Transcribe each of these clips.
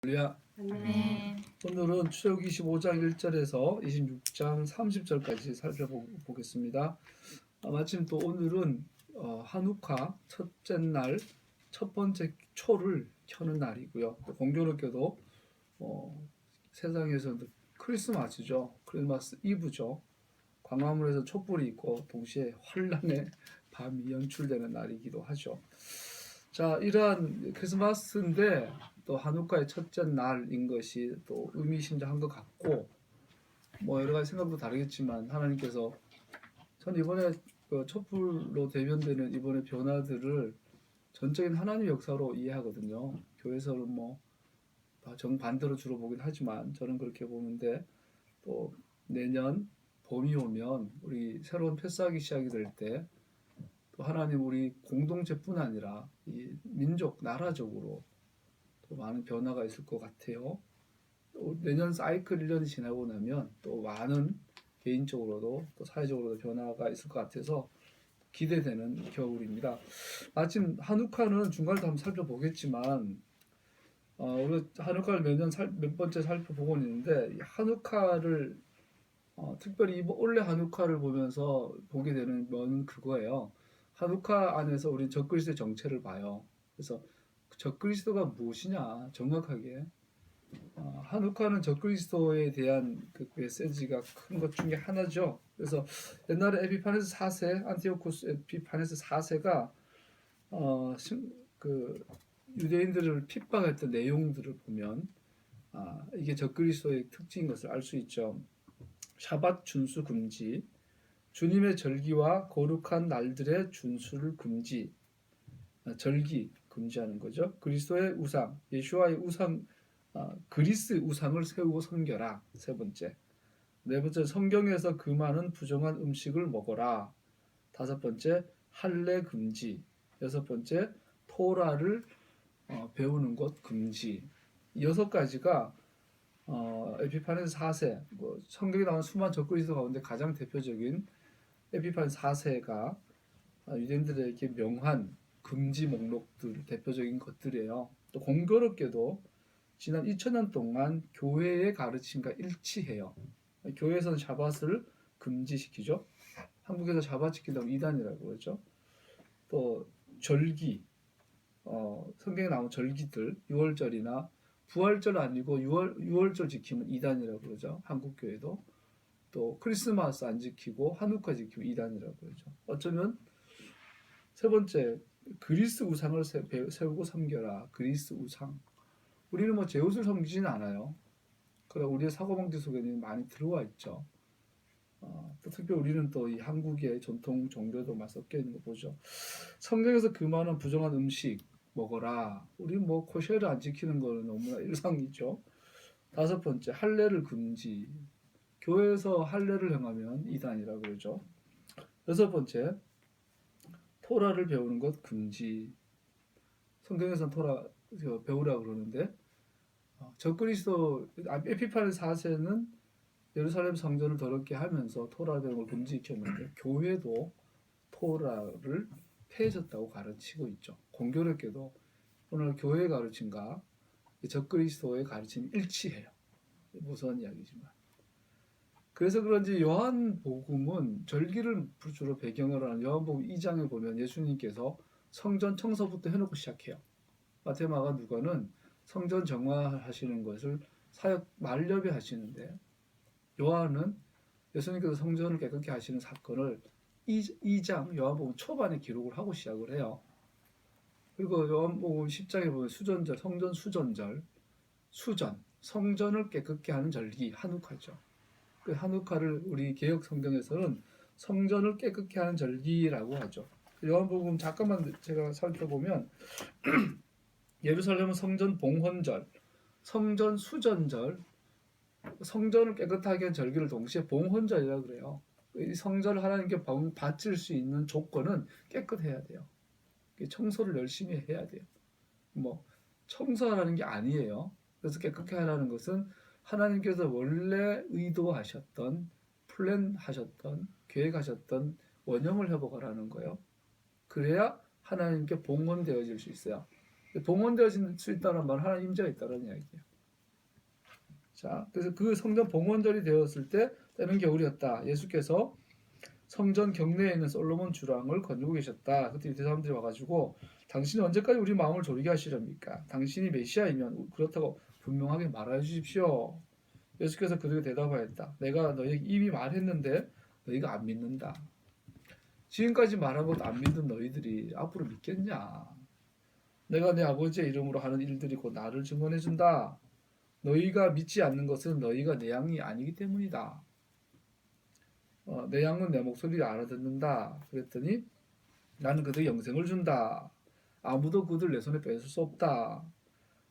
할렐루야. 아멘. 오늘은 출애굽기 25장 1절에서 26장 30절까지 살펴보겠습니다. 마침 또 오늘은 한우카 첫째 날 첫 번째 초를 켜는 날이고요. 또 공교롭게도 세상에서는 크리스마스죠. 크리스마스 이브죠. 광화문에서 촛불이 있고 동시에 환란의 밤이 연출되는 날이기도 하죠. 자, 이러한 크리스마스인데 또 한우카의 첫째 날인 것이 또 의미심장한 것 같고, 뭐 여러 가지 생각도 다르겠지만 하나님께서 전 이번에 촛불로 대변되는 이번의 변화들을 전적인 하나님 역사로 이해하거든요. 교회에서는 뭐 정반대로 주로 보긴 하지만 저는 그렇게 보는데, 또 내년 봄이 오면 우리 새로운 패스하기 시작이 될 때 또 하나님 우리 공동체뿐 아니라 이 민족 나라적으로 또 많은 변화가 있을 것 같아요. 또 내년 사이클 1년이 지나고 나면 또 많은 개인적으로도 또 사회적으로도 변화가 있을 것 같아서 기대되는 겨울입니다. 마침 한우카는 중간에 한번 살펴보겠지만 우리 한우카를 매년 몇 번째 살펴보고 있는데, 이 한우카를 특별히 올해 한우카를 보면서 보게 되는 건 그거예요. 한우카 안에서 우리 적그리스도의 정체를 봐요. 그래서 적그리스도가 무엇이냐 정확하게 한우카는 적그리스도에 대한 그 메시지가 큰 것 중에 하나죠. 그래서 옛날에 에피파네스 4세 안티오코스 에피파네스 4세가 그 유대인들을 핍박했던 내용들을 보면 이게 적그리스도의 특징인 것을 알 수 있죠. 샤밧 준수 금지, 주님의 절기와 거룩한 날들의 준수를 금지, 절기 금지하는 거죠. 그리스도의 우상, 예수와의 우상, 그리스 우상을 세우고 섬겨라. 세 번째. 네 번째, 성경에서 금하는 부정한 음식을 먹어라. 다섯 번째, 할례 금지. 여섯 번째, 토라를 배우는 것 금지. 여섯 가지가 에피파네스 4세, 뭐 성경에 나온 수많은 적그리스도 가운데 가장 대표적인 에피파네스 4세가 유대인들에게 명한 금지 목록들, 대표적인 것들이에요. 또 공교롭게도 지난 2000년 동안 교회의 가르침과 일치해요. 교회에서는 샤밧을 금지시키죠. 한국에서 샤밧 지킨다고 이단이라고 그러죠. 또 절기, 성경에 나온 절기들, 6월절이나 부활절 아니고 6월절 지키면 이단이라고 그러죠. 한국 교회도. 또 크리스마스 안 지키고 한우카 지키면 이단이라고 그러죠. 어쩌면 세 번째, 그리스 우상을 세우고 섬겨라. 그리스 우상. 우리는 뭐 제우스를 섬기지는 않아요. 그러나 우리의 사고방식 속에는 많이 들어와 있죠. 또 특히 우리는 또 이 한국의 전통 종교도 많이 섞여 있는 거 보죠. 성경에서 금하는 부정한 음식 먹어라. 우리 뭐 코셰를 안 지키는 거는 너무나 일상이죠. 다섯 번째, 할례를 금지. 교회에서 할례를 행하면 이단이라고 그러죠. 여섯 번째, 토라를 배우는 것 금지. 성경에서는 토라 배우라고 그러는데, 적그리스도 에피파네스 4세는 예루살렘 성전을 더럽게 하면서 토라 배우는 걸 금지시켰는데, 교회도 토라를 폐해졌다고 가르치고 있죠. 공교롭게도 오늘 교회의 가르침과 적그리스도의 가르침이 일치해요. 무서운 이야기지만. 그래서 그런지 요한복음은 절기를 주로 배경으로 하는 요한복음 2장에 보면 예수님께서 성전 청소부터 해놓고 시작해요. 마태, 마가, 누가는 성전 정화하시는 것을 사역 말렵에 하시는데, 요한은 예수님께서 성전을 깨끗게 하시는 사건을 2장 요한복음 초반에 기록을 하고 시작을 해요. 그리고 요한복음 10장에 보면 수전절, 성전 수전절, 수전, 성전을 깨끗게 하는 절기, 한우카죠. 그 한우카를 우리 개역 성경에서는 성전을 깨끗게 하는 절기라고 하죠. 요한복음 잠깐만 제가 살펴보면 예루살렘은 성전 봉헌절, 성전 수전절, 성전을 깨끗하게 한 절기를 동시에 봉헌절이라고 그래요. 이 성전을 하나님께 바칠 수 있는 조건은 깨끗해야 돼요. 청소를 열심히 해야 돼요. 뭐 청소하라는 게 아니에요. 그래서 깨끗게 하라는 것은 하나님께서 원래 의도하셨던, 플랜하셨던, 계획하셨던 원형을 회복하라는 거예요. 그래야 하나님께 봉헌되어질 수 있어요. 봉헌되어질 수 있다는 말은 하나님 임재가 있다는 이야기예요. 자, 그래서 그 성전 봉헌절이 되었을 때 때는 겨울이었다. 예수께서 성전 경내에 있는 솔로몬 주랑을 거느리고 계셨다. 그때 유대 사람들이 와가지고 당신이 언제까지 우리 마음을 졸이게 하시렵니까? 당신이 메시아이면 그렇다고 분명하게 말해 주십시오. 예수께서 그들에게 대답하였다. 내가 너희에게 이미 말했는데 너희가 안 믿는다. 지금까지 말한 것도 안 믿는 너희들이 앞으로 믿겠냐? 내가 내 아버지의 이름으로 하는 일들이 곧 나를 증언해 준다. 너희가 믿지 않는 것은 너희가 내 양이 아니기 때문이다. 내 양은 내 목소리를 알아듣는다. 그랬더니 나는 그들에게 영생을 준다. 아무도 그들 내 손에 뺏을 수 없다.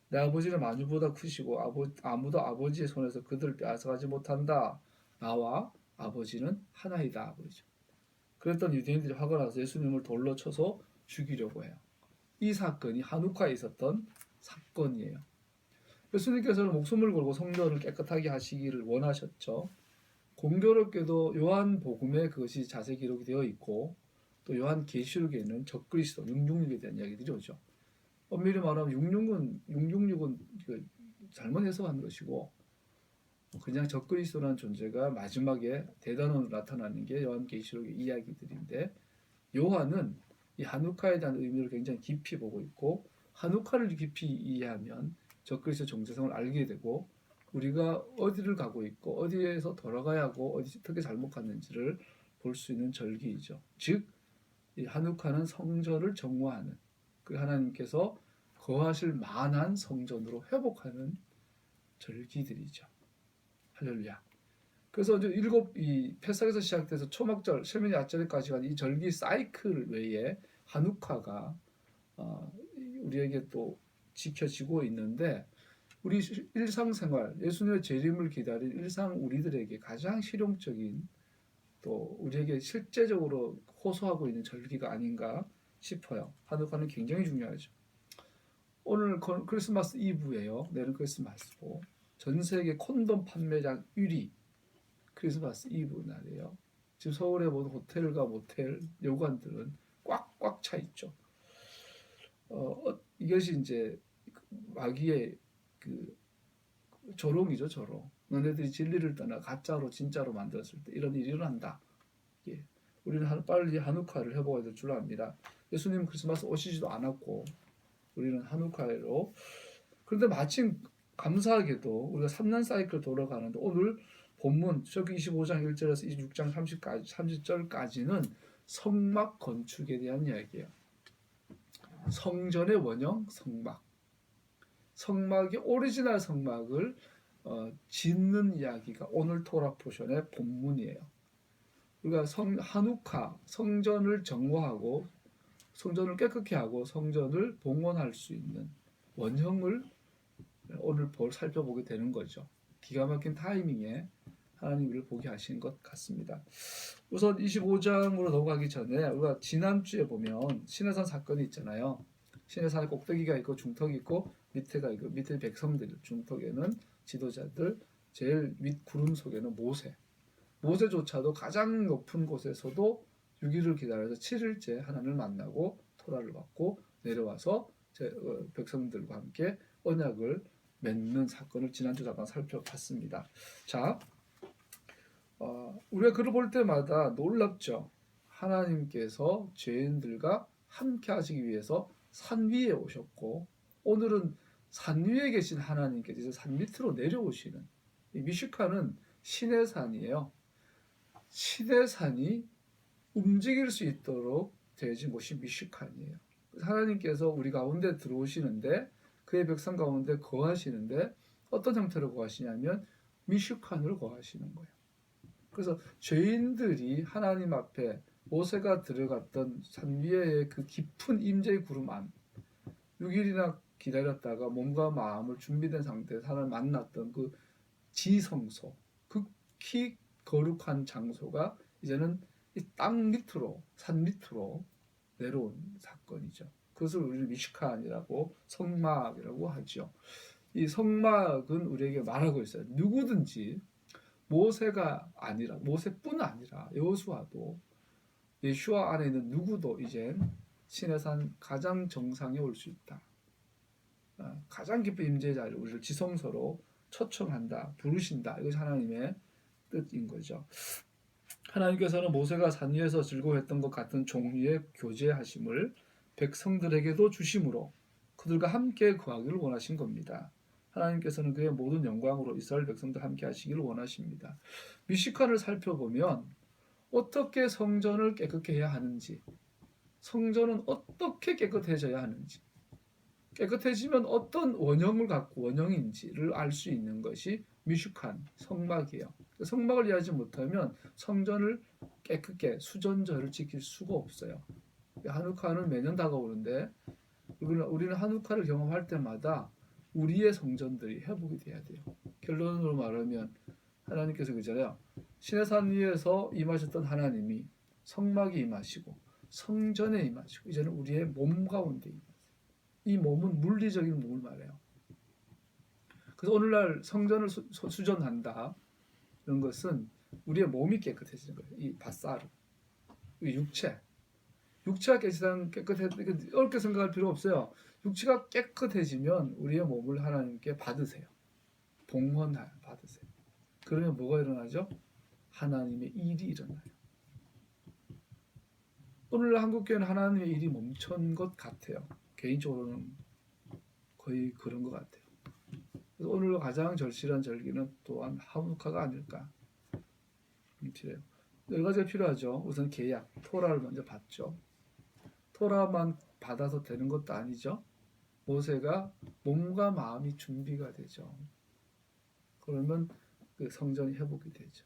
내 아버지는 만유보다 크시고 아무도 아버지의 손에서 그들을 빼앗아가지 못한다. 나와 아버지는 하나이다. 그러죠. 그랬던 유대인들이 화가 나서 예수님을 돌로 쳐서 죽이려고 해요. 이 사건이 한우카에 있었던 사건이에요. 예수님께서는 목숨을 걸고 성전을 깨끗하게 하시기를 원하셨죠. 공교롭게도 요한복음에 그것이 자세히 기록이 되어 있고 또 요한계시록에는 적그리스도 666에 대한 이야기들이 오죠. 엄밀히 말하면 666은 잘못 해석한 것이고 그냥 적그리스도라는 존재가 마지막에 대단원으로 나타나는 게 요한계시록의 이야기들인데 요한은 이 한우카에 대한 의미를 굉장히 깊이 보고 있고 한우카를 깊이 이해하면 적그리스도 정체성을 알게 되고 우리가 어디를 가고 있고 어디에서 돌아가야 하고 어떻게 잘못 갔는지를 볼 수 있는 절기이죠. 즉, 이 한우카는 성전을 정화하는 그 하나님께서 거하실 만한 성전으로 회복하는 절기들이죠. 할렐루야. 그래서 이제 이 패삭에서 시작돼서 초막절, 셀민이 아절까지 간 이 절기 사이클 외에 한우카가 우리에게 또 지켜지고 있는데 우리 일상생활, 예수님의 재림을 기다린 일상 우리들에게 가장 실용적인 또 우리에게 실제적으로 호소하고 있는 절기가 아닌가 싶어요. 한우카는 굉장히 중요하죠. 오늘 크리스마스 이브예요. 내일은 크리스마스고 전 세계 콘돔 판매량 1위 크리스마스 이브 날이에요. 지금 서울에 모든 호텔과 모텔, 여관들은 꽉꽉 차 있죠. 이것이 이제 마귀의 그 조롱이죠, 조롱. 너네들이 진리를 떠나 가짜로 진짜로 만들었을 때 이런 일이 일어난다. 예. 우리는 빨리 한우카를 회복해야 될 줄 압니다. 예수님 크리스마스 오시지도 않았고 우리는 한우카로. 그런데 마침 감사하게도 우리가 3년 사이클 돌아가는데 오늘 본문 출애굽기 25장 1절에서 26장 30절까지는 성막 건축에 대한 이야기예요. 성전의 원형 성막. 성막의 오리지널 성막을 짓는 이야기가 오늘 토라 포션의 본문이에요. 우리가 한우카 성전을 정화하고 성전을 깨끗게 하고 성전을 봉헌할 수 있는 원형을 오늘 살펴보게 되는 거죠. 기가 막힌 타이밍에 하나님 우리를 보게 하신 것 같습니다. 우선 25장으로 넘어가기 전에 우리가 지난주에 보면 시내산 사건이 있잖아요. 시내산에 꼭대기가 있고 중턱이 있고 밑에가 있고 밑에 백성들, 중턱에는 지도자들, 제일 밑 구름 속에는 모세조차도 가장 높은 곳에서도 6일을 기다려서 7일째 하나님을 만나고 토라를 받고 내려와서 백성들과 함께 언약을 맺는 사건을 지난주 잠깐 살펴봤습니다. 자, 우리가 글을 볼 때마다 놀랍죠. 하나님께서 죄인들과 함께 하시기 위해서 산 위에 오셨고 오늘은 산 위에 계신 하나님께서 이제 산 밑으로 내려오시는 이 미슈카는 신의 산이에요. 신의 산이 움직일 수 있도록 되어진 곳이 미슈칸이에요. 하나님께서 우리 가운데 들어오시는데 그의 백성 가운데 거하시는데 어떤 형태로 거하시냐면 미슈칸으로 거하시는 거예요. 그래서 죄인들이 하나님 앞에 모세가 들어갔던 산 위의 그 깊은 임재의 구름 안 6일이나 기다렸다가 몸과 마음을 준비된 상태에서 하나님을 만났던 그 지성소 극히 거룩한 장소가 이제는 이 땅 밑으로 산 밑으로 내려온 사건이죠. 그것을 우리는 미슈칸이라고 성막이라고 하죠. 이 성막은 우리에게 말하고 있어요. 누구든지 모세가 아니라 모세뿐 아니라 여호수아도 예수와 안에 있는 누구도 이제 시내산 가장 정상에 올 수 있다. 가장 깊은 임재의 자리를 우리를 지성소로 초청한다, 부르신다. 이것이 하나님의 뜻인 거죠. 하나님께서는 모세가 산 위에서 즐거워했던 것 같은 종류의 교제하심을 백성들에게도 주심으로 그들과 함께 거하기를 원하신 겁니다. 하나님께서는 그의 모든 영광으로 이스라엘 백성들 함께 하시기를 원하십니다. 미식간을 살펴보면 어떻게 성전을 깨끗게 해야 하는지, 성전은 어떻게 깨끗해져야 하는지, 깨끗해지면 어떤 원형을 갖고 원형인지를 알 수 있는 것이 미슈칸, 성막이에요. 성막을 이해하지 못하면 성전을 깨끗게 수전절을 지킬 수가 없어요. 한우카는 매년 다가오는데 우리는 한우카를 경험할 때마다 우리의 성전들이 회복이 돼야 돼요. 결론으로 말하면 하나님께서 그잖아요. 시내산 위에서 임하셨던 하나님이 성막에 임하시고 성전에 임하시고 이제는 우리의 몸 가운데 임하세요. 이 몸은 물리적인 몸을 말해요. 그래서 오늘날 성전을 수전한다. 이런 것은 우리의 몸이 깨끗해지는 거예요. 이 바사르, 이 육체가 깨끗해, 어렵게 생각할 필요 없어요. 육체가 깨끗해지면 우리의 몸을 하나님께 받으세요. 봉헌하여 받으세요. 그러면 뭐가 일어나죠? 하나님의 일이 일어나요. 오늘날 한국교회는 하나님의 일이 멈춘 것 같아요. 개인적으로는 거의 그런 것 같아요. 그래서 오늘 가장 절실한 절기는 또한 하누카가 아닐까 필요해요. 여러 가지가 필요하죠. 우선 계약, 토라를 먼저 받죠. 토라만 받아서 되는 것도 아니죠. 모세가 몸과 마음이 준비가 되죠. 그러면 그 성전이 회복이 되죠.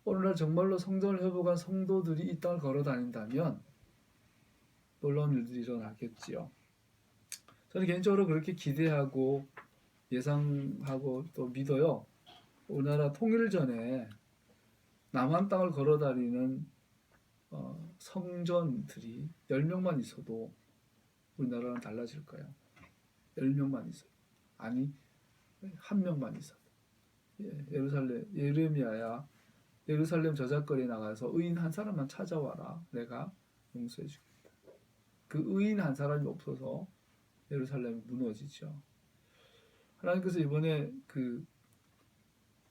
오늘날 정말로 성전을 회복한 성도들이 이 땅을 걸어 다닌다면 놀라운 일들이 일어나겠지요. 저는 개인적으로 그렇게 기대하고 예상하고 또 믿어요. 우리나라 통일 전에 남한 땅을 걸어 다니는 성전들이 10명만 있어도 우리나라는 달라질 거예요. 10명만 있어도. 아니 1명만 있어도. 예레미야야 예루살렘 저작거리에 나가서 의인 한 사람만 찾아와라. 내가 용서해 주겠다. 그 의인 한 사람이 없어서 예루살렘이 무너지죠. 하나님께서 이번에 그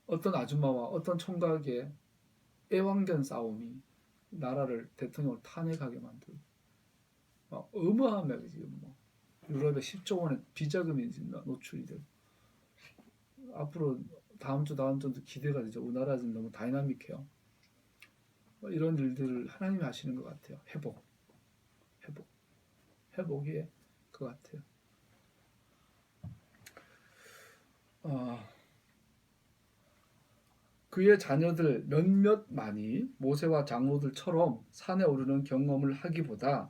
어떤 아줌마와 어떤 총각의 애완견 싸움이 나라를 대통령을 탄핵하게 만들고 어마어마하게 지금 유럽에 10조 원의 비자금이 노출이 되고 앞으로 다음 주도 기대가 되죠. 우리나라 지금 너무 다이나믹해요. 이런 일들을 하나님이 하시는 것 같아요. 회복이 것 같아요. 그의 자녀들 몇몇만이 모세와 장로들처럼 산에 오르는 경험을 하기보다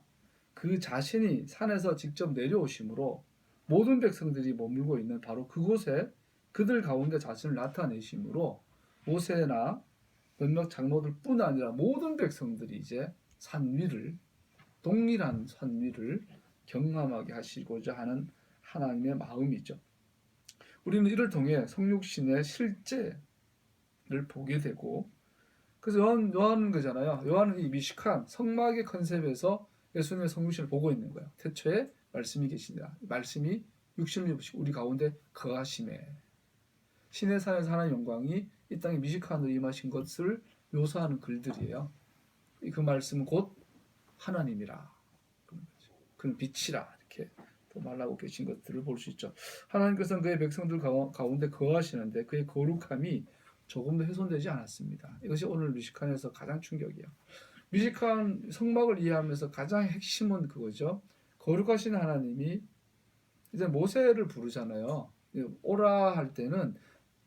그 자신이 산에서 직접 내려오심으로 모든 백성들이 머물고 있는 바로 그곳에 그들 가운데 자신을 나타내심으로 모세나 몇몇 장로들뿐 아니라 모든 백성들이 이제 동일한 산 위를 경험하게 하시고자 하는 하나님의 마음이죠. 우리는 이를 통해 성육신의 실제를 보게 되고, 그래서 요한은 그잖아요. 요한은 이 미식한 성막의 컨셉에서 예수님의 성육신을 보고 있는 거예요. 태초에 말씀이 계시니라. 말씀이 육신을 입으시고 우리 가운데 거하심에 신의 산에서 하나님의 영광이 이 땅에 미식한으로 임하신 것을 묘사하는 글들이에요. 그 말씀은 곧 하나님이라. 그는 빛이라. 이렇게 또 말하고 계신 것들을 볼 수 있죠. 하나님께서는 그의 백성들 가운데 거하시는데 그의 거룩함이 조금도 훼손되지 않았습니다. 이것이 오늘 미식한에서 가장 충격이에요. 미식한 성막을 이해하면서 가장 핵심은 그거죠. 거룩하신 하나님이 이제 모세를 부르잖아요. 오라 할 때는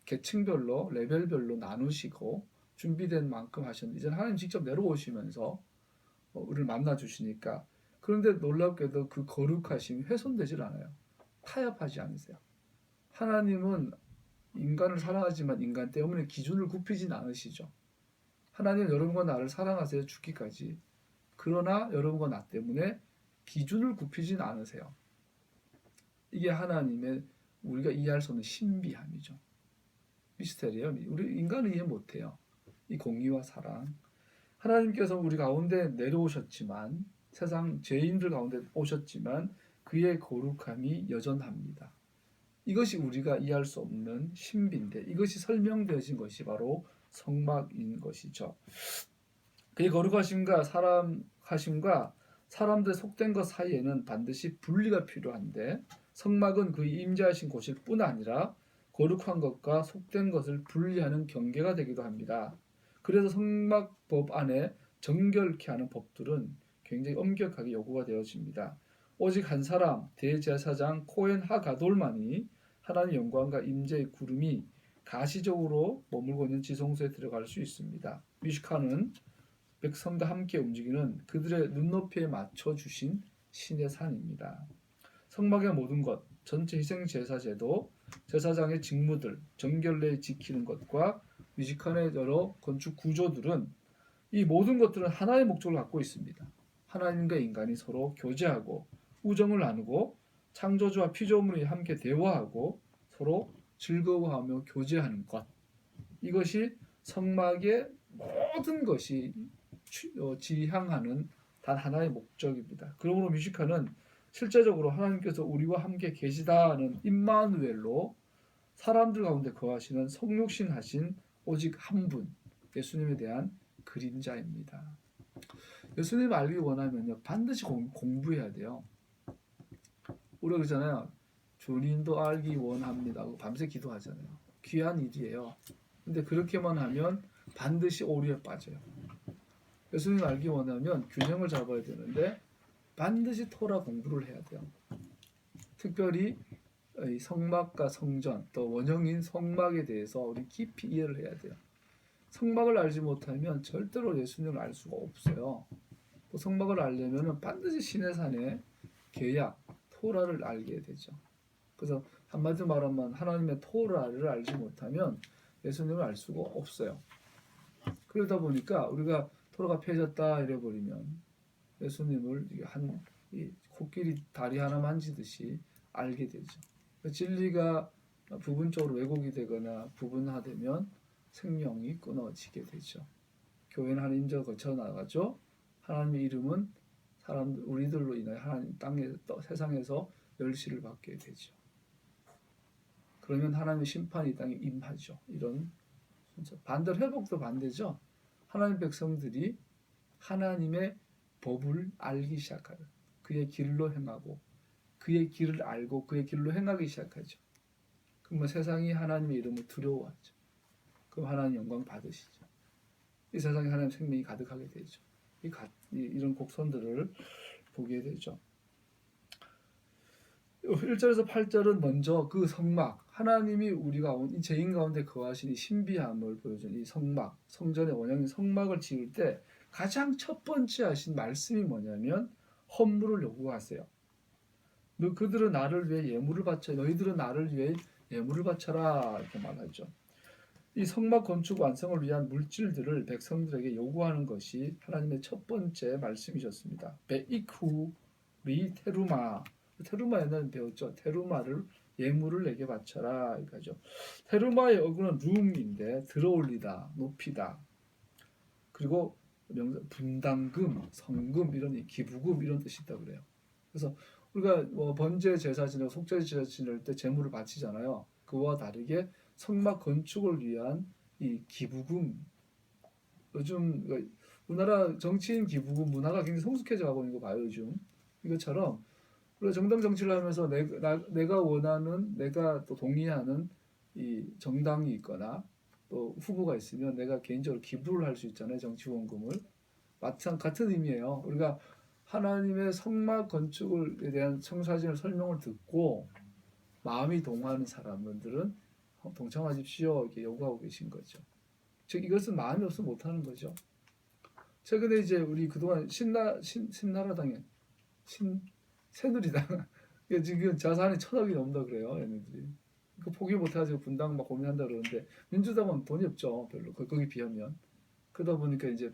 계층별로 레벨별로 나누시고 준비된 만큼 하셨는데 이제 하나님 직접 내려오시면서 우리를 만나 주시니까, 그런데 놀랍게도 그 거룩하심이 훼손되질 않아요. 타협하지 않으세요. 하나님은 인간을 사랑하지만 인간 때문에 기준을 굽히진 않으시죠. 하나님은 여러분과 나를 사랑하세요 죽기까지. 그러나 여러분과 나 때문에 기준을 굽히진 않으세요. 이게 하나님의 우리가 이해할 수 없는 신비함이죠. 미스테리예요. 우리 인간은 이해 못해요. 이 공의와 사랑. 하나님께서 우리 가운데 내려오셨지만, 세상 죄인들 가운데 오셨지만 그의 거룩함이 여전합니다. 이것이 우리가 이해할 수 없는 신비인데 이것이 설명되어진 것이 바로 성막인 것이죠. 그의 거룩하심과 사람하심과 사람들의 속된 것 사이에는 반드시 분리가 필요한데 성막은 그의 임재하신 곳일 뿐 아니라 거룩한 것과 속된 것을 분리하는 경계가 되기도 합니다. 그래서 성막법 안에 정결케 하는 법들은 굉장히 엄격하게 요구가 되어집니다. 오직 한 사람 대제사장 코헨 하가돌만이 하나님의 영광과 임재의 구름이 가시적으로 머물고 있는 지성소에 들어갈 수 있습니다. 미슈카는 백성과 함께 움직이는 그들의 눈높이에 맞춰 주신 신의 산입니다. 성막의 모든 것, 전체 희생 제사 제도, 제사장의 직무들, 정결례 지키는 것과 미식칸의 여러 건축 구조들은 이 모든 것들은 하나의 목적을 갖고 있습니다. 하나님과 인간이 서로 교제하고 우정을 나누고 창조주와 피조물이 함께 대화하고 서로 즐거워하며 교제하는 것. 이것이 성막의 모든 것이 지향하는 단 하나의 목적입니다. 그러므로 뮤지컬은 실제적으로 하나님께서 우리와 함께 계시다는 임마누엘로 사람들 가운데 거하시는 성육신 하신 오직 한 분, 예수님에 대한 그림자입니다. 예수님을 알기 원하면요 반드시 공부해야 돼요. 우리가 그러잖아요. 주님도 알기 원합니다. 밤새 기도하잖아요. 귀한 일이에요. 근데 그렇게만 하면 반드시 오류에 빠져요. 예수님을 알기 원하면 균형을 잡아야 되는데 반드시 토라 공부를 해야 돼요. 특별히 성막과 성전 또 원형인 성막에 대해서 우리 깊이 이해를 해야 돼요. 성막을 알지 못하면 절대로 예수님을 알 수가 없어요. 또 성막을 알려면 반드시 시내산의 계약, 토라를 알게 되죠. 그래서 한마디로 말하면 하나님의 토라를 알지 못하면 예수님을 알 수가 없어요. 그러다 보니까 우리가 토라가 펴졌다 이래버리면 예수님을 이 코끼리 다리 하나 만지듯이 알게 되죠. 진리가 부분적으로 왜곡이 되거나 부분화되면 생명이 끊어지게 되죠. 교회는 하나님 인정을 거쳐 나가죠. 하나님의 이름은 우리들로 인하여 하나님 세상에서 멸시를 받게 되죠. 그러면 하나님의 심판이 이 땅에 임하죠. 이런 반대로 회복도 반대죠. 하나님 백성들이 하나님의 법을 알기 시작하요. 그의 길로 행하고 그의 길을 알고 그의 길로 행하기 시작하죠. 그러면 세상이 하나님의 이름을 두려워하죠. 그럼 하나님 영광 받으시죠. 이 세상에 하나님 생명이 가득하게 되죠. 이런 곡선들을 보게 되죠. 1절에서 8절은 먼저 그 성막, 하나님이 우리가 이 죄인 가운데 거하신 이 신비함을 보여준 이 성막, 성전의 원형인 성막을 지을 때 가장 첫 번째 하신 말씀이 뭐냐면 헌물을 요구하세요. 그들은 나를 위해 예물을 바쳐 너희들은 나를 위해 예물을 바쳐라 이렇게 말하죠. 이 성막 건축 완성을 위한 물질들을 백성들에게 요구하는 것이 하나님의 첫 번째 말씀이셨습니다. 베이쿠 리 테루마, 테루마에는 배웠죠. 테루마를 예물을 내게 바쳐라 이거죠. 테루마의 어구는 룸인데 들어올리다, 높이다. 그리고 분담금, 성금 이런 기부금 이런 뜻이 있다 그래요. 그래서 우리가 번제 제사 지내고 속죄 제사 지낼 때 제물을 바치잖아요. 그와 다르게 성막 건축을 위한 이 기부금, 요즘 우리나라 정치인 기부금 문화가 굉장히 성숙해져 가고 있는 거 봐요. 요즘 이것처럼 우리가 정당 정치를 하면서 내가 원하는, 내가 또 동의하는 이 정당이 있거나 또 후보가 있으면 내가 개인적으로 기부를 할 수 있잖아요. 정치원금을. 같은 의미예요. 우리가 하나님의 성막 건축에 대한 청사진을 설명을 듣고 마음이 동하는 사람들은 동참하십시오 이렇게 요구하고 계신 거죠. 즉 이것은 마음이 없으면 못하는 거죠. 최근에 이제 우리 그동안 신나라당에 새누리당 지금 자산이 1,000억이 넘는다 그래요. 얘네들이. 그 포기 못해가지고 분당 막 고민한다 그러는데 민주당은 돈이 없죠. 별로 거기 비하면. 그러다 보니까 이제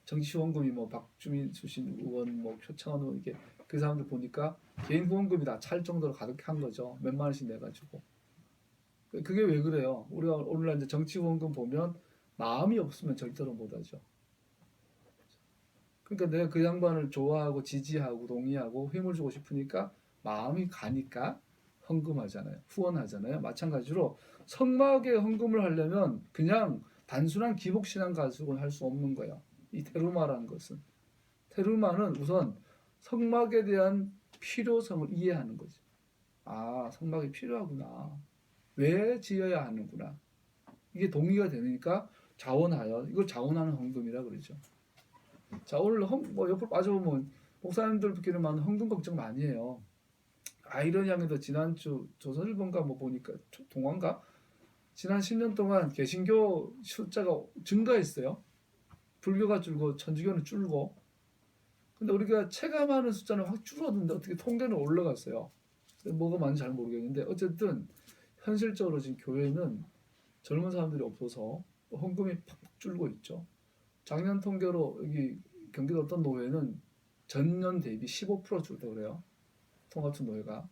정치 후원금이 뭐 박주민 출신 의원, 뭐 표창원 의원 이렇게 그 사람들 보니까 개인 후원금이 다 찰 정도로 가득한 거죠. 몇만 원씩 내가지고. 그게 왜 그래요? 우리가 오늘날 이제 정치 후원금 보면 마음이 없으면 절대로 못하죠. 그러니까 내가 그 양반을 좋아하고 지지하고 동의하고 힘을 주고 싶으니까 마음이 가니까 헌금하잖아요. 후원하잖아요. 마찬가지로 성막에 헌금을 하려면 그냥 단순한 기복신앙 가지고는 할 수 없는 거예요. 이 테루마라는 것은. 테루마는 우선 성막에 대한 필요성을 이해하는 거죠. 아, 성막이 필요하구나. 왜 지어야 하는구나. 이게 동의가 되니까 자원하여, 이걸 자원하는 헌금이라 그러죠. 자, 오늘 뭐 옆으로 빠져보면 목사님들끼리만 헌금 걱정 많이 해요. 아이러니하게도 지난주 조선일보인가 뭐 보니까 동아인가? 지난 10년 동안 개신교 숫자가 증가했어요. 불교가 줄고 천주교는 줄고. 근데 우리가 체감하는 숫자는 확 줄었는데 어떻게 통계는 올라갔어요. 뭐가 많은지 잘 모르겠는데 어쨌든 현실적으로 지금 교회는 젊은 사람들이 없어서 헌금이 팍팍 줄고 있죠. 작년 통계로 여기 경기도 어떤 노회는 전년 대비 15% 줄다 그래요. 통합촌 노회가.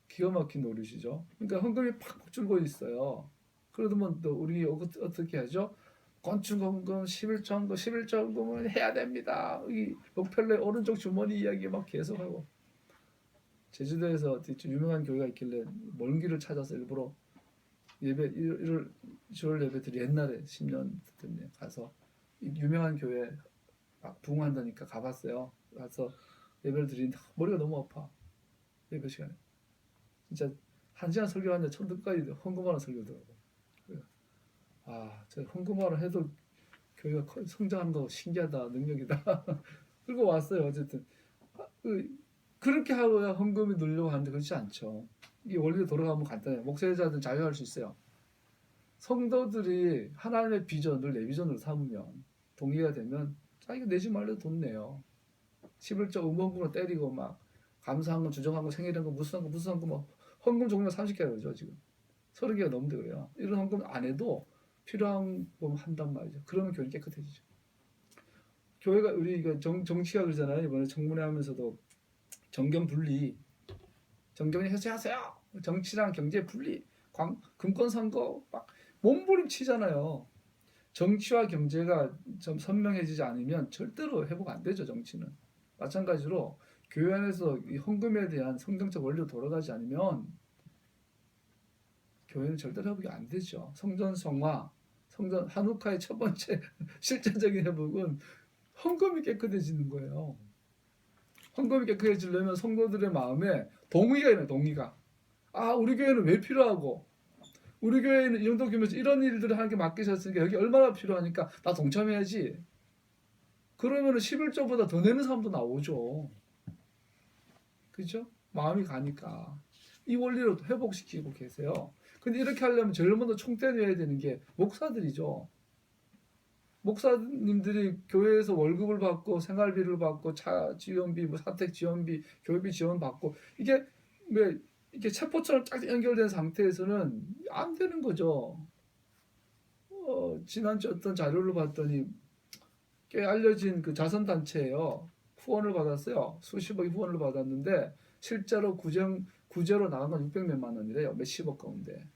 기가 막힌 노릇이죠. 그러니까 헌금이 팍팍 줄고 있어요. 그러면 또 우리 어떻게 하죠? 건축 헌금, 11조 헌금, 11조 헌금은 해야 됩니다. 이 목펠레 오른쪽 주머니 이야기 막 계속하고. 제주도에서 유명한 교회가 있길래 먼 길을 찾아서 일부러 예배 1월 10월 예배들이 옛날에 10년 전에 가서 유명한 교회 막 부흥한다니까 가봤어요. 가서 예배를 드리는데 머리가 너무 아파. 예배 시간에. 진짜 1시간 설교하는데 천득까지 헌금하는 설교더라고. 아, 저 헌금하러 해도 교회가 성장하는 거 신기하다, 능력이다. 그리고 왔어요. 어쨌든 그렇게 하고야 헌금이 늘려고 하는데 그렇지 않죠. 이게 원리로 돌아가면 간단해요. 목회자들은 자유할 수 있어요. 성도들이 하나님의 비전을 내 비전으로 삼으면 동의가 되면 자기가 내지 말래도 돈 내요. 11조 음원금으로 때리고 막 감사한 거, 주정한 거, 생일한 거, 무슨 한 거, 뭐 헌금 종류가 30개가 그러죠 지금. 30개가 넘는데 그래요. 이런 헌금 안 해도 필요한 거 한단 말이죠. 그러면 교회 깨끗해지죠. 교회가 우리 정치가 그러잖아요. 이번에 청문회 하면서도 정경 분리, 정경이 해소하세요. 정치랑 경제 분리, 금권 선거 막 몸부림치잖아요. 정치와 경제가 좀 선명해지지 않으면 절대로 회복 안 되죠. 정치는. 마찬가지로 교회 안에서 이 헌금에 대한 성경적 원리로 돌아가지 않으면 교회는 절대로 회복이 안 되죠. 성전 성화, 성전 한우카의 첫 번째 실제적인 회복은 헌금이 깨끗해지는 거예요. 헌금이 깨끗해지려면 성도들의 마음에 동의가 있는 동의가. 아, 우리 교회는 왜 필요하고 우리 교회는 이 정도 규모에서 이런 일들을 하는 게 맡기셨으니까 여기 얼마나 필요하니까 나 동참해야지. 그러면 11조보다 더 내는 사람도 나오죠. 그죠? 마음이 가니까. 이 원리로 회복시키고 계세요. 근데 이렇게 하려면 제일 먼저 총대내야 되는 게 목사들이죠. 목사님들이 교회에서 월급을 받고 생활비를 받고 차 지원비, 뭐 사택 지원비, 교육비 지원 받고 이게 왜 이렇게 체포처럼 쫙 연결된 상태에서는 안 되는 거죠. 지난주 어떤 자료를 봤더니 꽤 알려진 그 자선단체예요. 후원을 받았어요. 수십억의 후원을 받았는데 실제로 구제로 나간 건 600몇만 원이래요. 몇십억 가운데.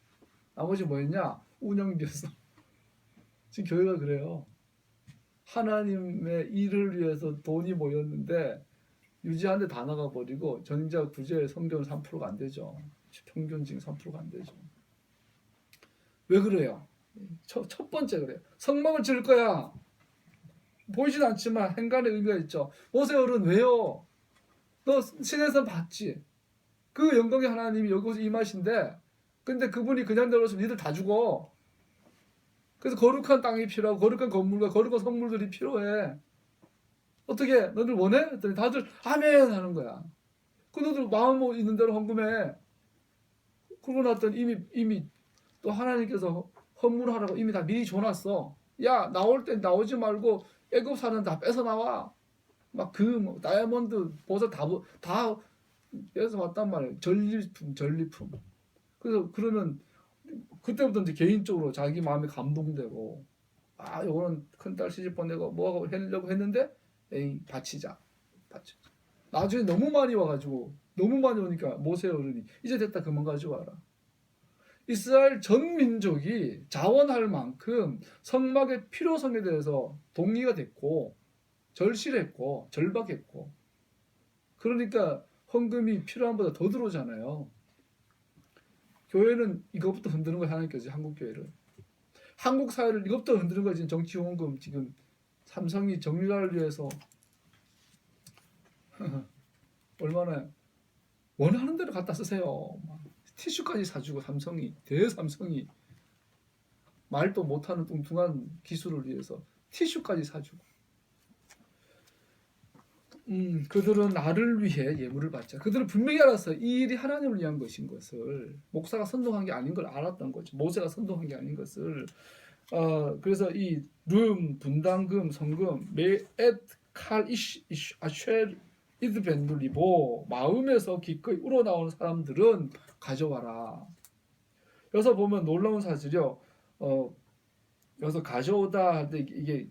나머지 뭐였냐? 운영비였어. 지금 교회가 그래요. 하나님의 일을 위해서 돈이 모였는데 유지하는데 다 나가버리고 전자 구제 성경 3%가 안 되죠. 평균 지금 3%가 안 되죠. 왜 그래요? 첫 번째 그래요. 성막을 지을 거야. 보이진 않지만 행간의 의미가 있죠. 모세 어른 왜요? 너 신에서 봤지? 그 영광의 하나님이 여기 임하신데 근데 그분이 그냥 내려오시면 니들 다 죽어. 그래서 거룩한 땅이 필요하고 거룩한 건물과 거룩한 성물들이 필요해. 어떻게 너들 원해? 했더니 다들 아멘 하는 거야. 그 너들 마음 있는 대로 헌금해. 그러고 났더니 이미 또 하나님께서 헌물하라고 이미 다 미리 줘놨어. 야 나올 땐 나오지 말고 애굽사는 다 뺏어 나와. 막 금, 다이아몬드, 보석 다 뺏어 왔단 말이에요. 전리품. 그래서 그러면 그때부터 이제 개인적으로 자기 마음이 감동되고 아 요거는 큰딸 시집 보내고 뭐 하려고 했는데 에이 바치자. 나중에 너무 많이 와가지고 너무 많이 오니까 모세 어른이 이제 됐다 그만 가져와라. 이스라엘 전 민족이 자원할 만큼 성막의 필요성에 대해서 동의가 됐고 절실했고 절박했고 그러니까 헌금이 필요한 보다 더 들어오잖아요. 교회는 이것부터 흔드는 거예요. 하나님께서 한국 교회를. 한국 사회를 이것부터 흔드는 거지. 정치 헌금 지금 삼성이 정유라를 위해서 얼마나 원하는 대로 갖다 쓰세요. 티슈까지 사주고 삼성이 대삼성이 말도 못하는 뚱뚱한 기술을 위해서 티슈까지 사주고 그들은 나를 위해 예물을 받자. 그들은 분명히 알았어요. 이 일이 하나님을 위한 것인 것을. 목사가 선동한 게 아닌 걸 알았던 거죠. 모세가 선동한 게 아닌 것을. 그래서 이 분당금, 성금, 메엣칼 아쉘 이드벤들리보 마음에서 기꺼이 우러나오는 사람들은 가져와라. 여기서 보면 놀라운 사실이요. 여기서 가져오다 할 때 이게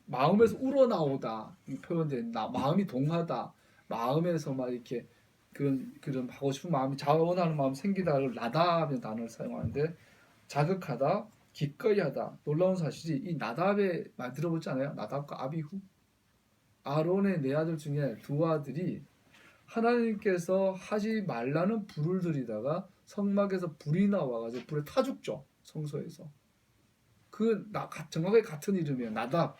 마음에서 우러나오다 이 표현된 마음이 동하다, 마음에서 막 이렇게 그런 하고 싶은 마음이 자원하는 마음 생기다를 나답이라는 단어를 사용하는데 자극하다, 기꺼이하다. 놀라운 사실이 이 나답에 많이 들어보잖아요. 나답과 아비후. 아론의 네 아들 중에 두 아들이 하나님께서 하지 말라는 불을 들이다가 성막에서 불이 나와가지고 불에 타 죽죠. 성소에서. 정확하게 같은 이름이에요. 나답.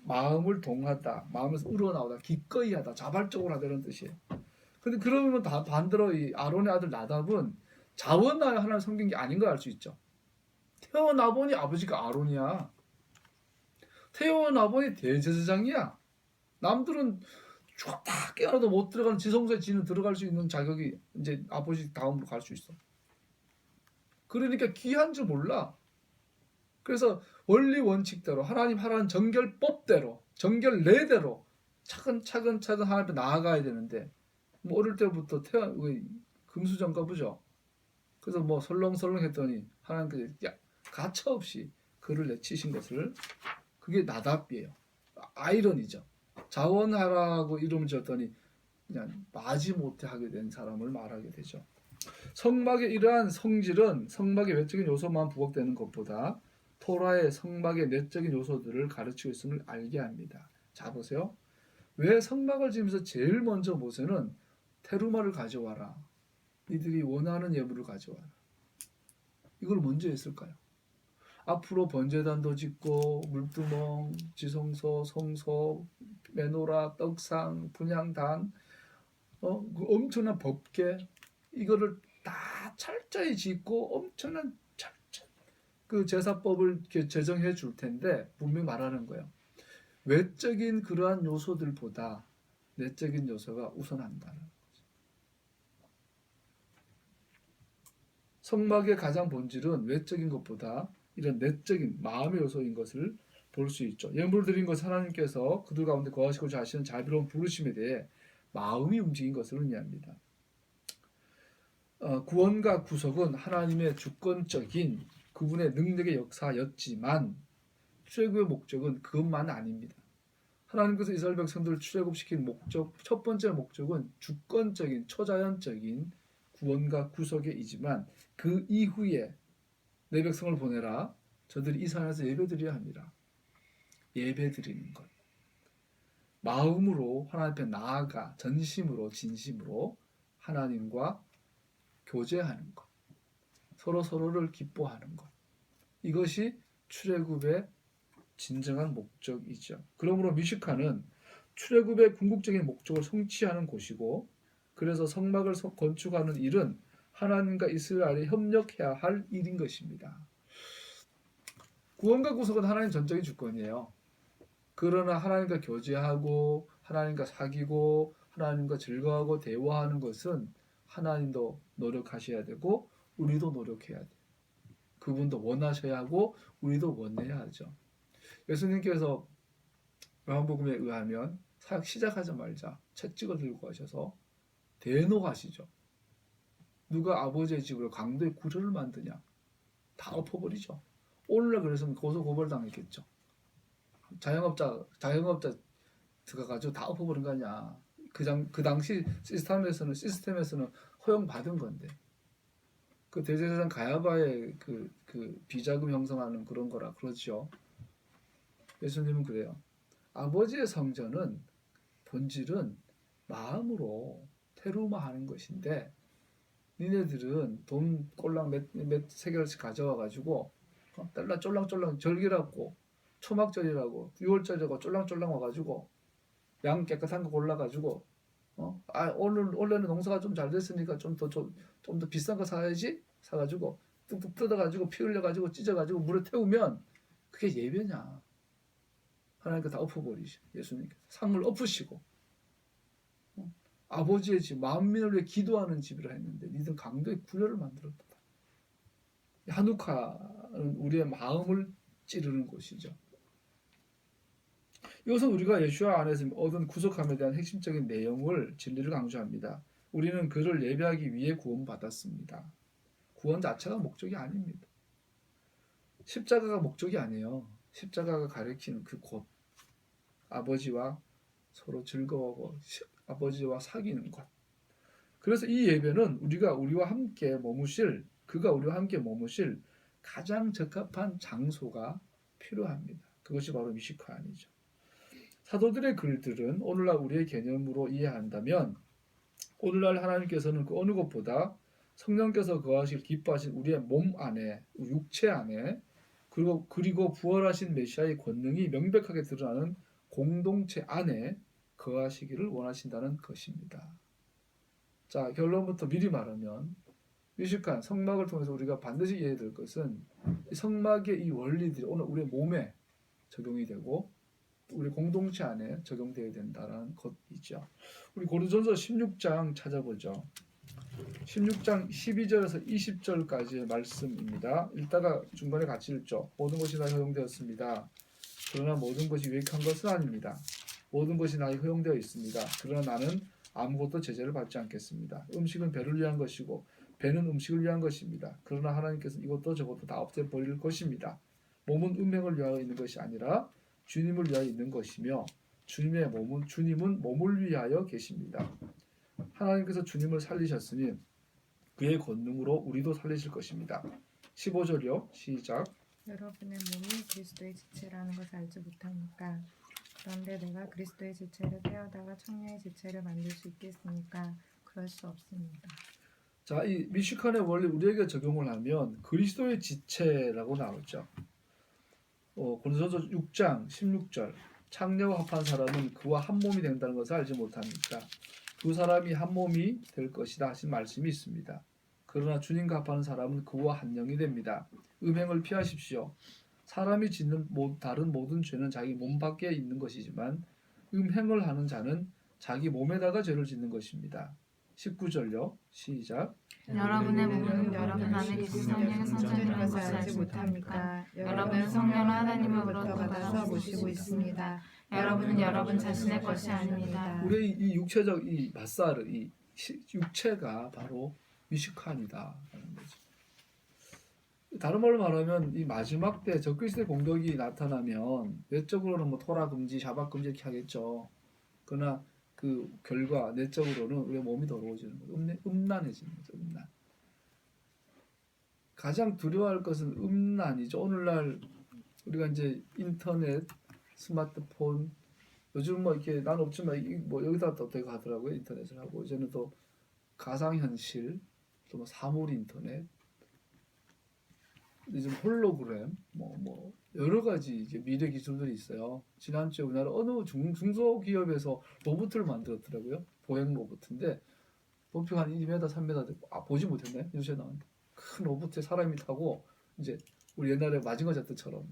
마음을 동하다, 마음에서 우러나오다, 기꺼이 하다, 자발적으로 하다 이런 뜻이에요. 근데 그러면 반대로 이 아론의 아들 나답은 자원하여 하나님 섬긴 게 아닌 걸 알 수 있죠. 태어나 보니 아버지가 아론이야. 태어나 보니 대제사장이야. 남들은 죽었다 깨어나도 못 들어가는 지성소에 지는 들어갈 수 있는 자격이 이제 아버지 다음으로 갈 수 있어. 그러니까 귀한 줄 몰라. 그래서 원리 원칙대로 하나님 하라는 정결법대로 정결례대로 차근차근 하나님 앞에 나아가야 되는데 뭐 어릴 때부터 금수저인가 보죠. 그래서 뭐 설렁설렁 했더니 하나님께서 가차없이 그를 내치신 것을 그게 나답이에요. 아이러니죠. 자원하라고 이름을 지었더니 그냥 마지못해 하게 된 사람을 말하게 되죠. 성막의 이러한 성질은 성막의 외적인 요소만 부각되는 것보다 토라의 성막의 내적인 요소들을 가르치고 있음을 알게 합니다. 자 보세요. 왜 성막을 지으면서 제일 먼저 모세는 테루마를 가져와라. 이들이 원하는 예물을 가져와라. 이걸 먼저 했을까요? 앞으로 번제단도 짓고 물두멍, 지성소, 성소, 메노라, 떡상, 분향단, 그 엄청난 법궤 이거를 다 철저히 짓고 엄청난 그 제사법을 제정해 줄 텐데 분명히 말하는 거예요. 외적인 그러한 요소들보다 내적인 요소가 우선한다는 거죠. 성막의 가장 본질은 외적인 것보다 이런 내적인 마음의 요소인 것을 볼 수 있죠. 예물 드린 것 하나님께서 그들 가운데 거하시고자 하시는 자비로운 부르심에 대해 마음이 움직인 것을 의미합니다. 구원과 구속은 하나님의 주권적인 그분의 능력의 역사였지만 출애굽의 목적은 그것만 아닙니다. 하나님께서 이스라엘 백성들을 출애굽시킨 목적, 첫 번째 목적은 주권적인 초자연적인 구원과 구속이지만 그 이후에 내 백성을 보내라. 저들이 이 산에서 예배드려야 합니다. 예배드리는 것. 마음으로 하나님 앞에 나아가 전심으로 진심으로 하나님과 교제하는 것. 서로를 기뻐하는 것. 이것이 출애굽의 진정한 목적이죠. 그러므로 미슈카는 출애굽의 궁극적인 목적을 성취하는 곳이고 그래서 성막을 건축하는 일은 하나님과 이스라엘이 협력해야 할 일인 것입니다. 구원과 구속은 하나님 전적인 주권이에요. 그러나 하나님과 교제하고 하나님과 사귀고 하나님과 즐거워하고 대화하는 것은 하나님도 노력하셔야 되고 우리도 노력해야 돼요. 그분도 원하셔야 하고 우리도 원해야 하죠. 예수님께서 요한복음에 의하면 사역 시작하자마자 채찍을 들고 가셔서 대노하시죠. 누가 아버지의 집으로 강도의 구려를 만드냐? 다 엎어버리죠. 오늘날 그랬으면 고소 고발 당했겠죠. 자영업자 들어가가지고 다 엎어버린 거 아니야. 그 당시 시스템에서는 허용받은 건데. 그 대제사장 가야바의 그 비자금 형성하는 그런 거라 그렇죠. 예수님은 그래요. 아버지의 성전은 본질은 마음으로 테루마하는 것인데 니네들은 돈 꼴랑 몇세 개씩 가져와 가지고 달라 쫄랑쫄랑 절기라고 초막절이라고 6월절이라고 쫄랑쫄랑 와가지고 양 깨끗한 거 골라가지고 오늘 원래는 농사가 좀 잘 됐으니까 좀 더 비싼 거 사야지 사가지고 뚝뚝 뜯어가지고 피 흘려가지고 찢어가지고 물에 태우면 그게 예배냐? 하나님께 다 엎어버리시 예수님께서 상을 엎으시고 아버지의 집 만민을 위해 기도하는 집이라 했는데 니들 강도의 구려를 만들었다. 한우카는 우리의 마음을 찌르는 곳이죠. 이것은 우리가 예수와 안에서 얻은 구속함에 대한 핵심적인 내용을 진리를 강조합니다. 우리는 그를 예배하기 위해 구원받았습니다. 구원 자체가 목적이 아닙니다. 십자가가 목적이 아니에요. 십자가가 가리키는 그 곳, 아버지와 서로 즐거워하고 아버지와 사귀는 것. 그래서 이 예배는 우리와 함께 머무실, 그가 우리와 함께 머무실 가장 적합한 장소가 필요합니다. 그것이 바로 미시카안이죠. 사도들의 글들은 오늘날 우리의 개념으로 이해한다면 오늘날 하나님께서는 그 어느 것보다 성령께서 거하실 기뻐하신 우리의 몸 안에, 육체 안에 그리고 부활하신 메시아의 권능이 명백하게 드러나는 공동체 안에 거하시기를 원하신다는 것입니다. 자, 결론부터 미리 말하면 미식한 성막을 통해서 우리가 반드시 이해해야 될 것은 성막의 이 원리들이 오늘 우리 몸에 적용이 되고 우리 공동체 안에 적용되어야 된다는 것이죠. 우리 고린도전서 16장 찾아보죠. 16장 12절에서 20절까지의 말씀입니다. 읽다가 중간에 같이 읽죠. 모든 것이 나에게 허용되었습니다. 그러나 모든 것이 유익한 것은 아닙니다. 모든 것이 나에게 허용되어 있습니다. 그러나 나는 아무것도 제재를 받지 않겠습니다. 음식은 배를 위한 것이고 배는 음식을 위한 것입니다. 그러나 하나님께서는 이것도 저것도 다 없애버릴 것입니다. 몸은 음행을 위하여 있는 것이 아니라 주님을 위하여 있는 것이며 주님은 몸을 위하여 계십니다. 하나님께서 주님을 살리셨으니 그의 권능으로 우리도 살리실 것입니다. 15절이요. 시작. 여러분의 몸이 그리스도의 지체라는 것을 알지 못합니까? 그런데 내가 그리스도의 지체를 빼어다가 청년의 지체를 만들 수 있겠습니까? 그럴 수 없습니다. 자, 이 미시칸의 원리 우리에게 적용을 하면 그리스도의 지체라고 나오죠. 고린도전서 6장 16절 창녀와 합한 사람은 그와 한 몸이 된다는 것을 알지 못합니까? 두 사람이 한 몸이 될 것이다 하신 말씀이 있습니다. 그러나 주님과 합하는 사람은 그와 한 영이 됩니다. 음행을 피하십시오. 사람이 짓는 다른 모든 죄는 자기 몸 밖에 있는 것이지만 음행을 하는 자는 자기 몸에다가 죄를 짓는 것입니다. 19절요. 시작. 여러분의 몸은 여러분 안에 계신 성령의 성전인 것을 알지 못합니까? 여러분은 성령을 하나님으로부터 받아서 모시고 있습니다. 여러분은 여러분 자신의 것이 아닙니다. 우리의 이 육체적 이 바사르, 이 육체가 바로 미시칸이다라는 거죠. 다른 말로 말하면 이 마지막 때 적그리스도의 공격이 나타나면 외적으로는 뭐 토라 금지, 샤bat 금지 이렇게 하겠죠. 그러나 그 결과 내적으로는 우리의 몸이 더러워지는 거죠. 음란해지는 거죠. 음란. 가장 두려워할 것은 음란이죠. 오늘날 우리가 이제 인터넷, 스마트폰 요즘 뭐 이렇게 난 없지만 뭐 여기다 또 되게 하더라고요. 인터넷을 하고 이제는 또 가상현실, 또 뭐 사물 인터넷, 요즘 홀로그램, 뭐 여러 가지 이제 미래 기술들이 있어요. 지난주에 우리나라 어느 중소기업에서 로봇을 만들었더라고요. 보행 로봇인데 높이가 한 2m, 3m 되고 보지 못했네. 뉴스에 나왔는데 큰 로봇에 사람이 타고 이제 우리 옛날에 마징어 제트처럼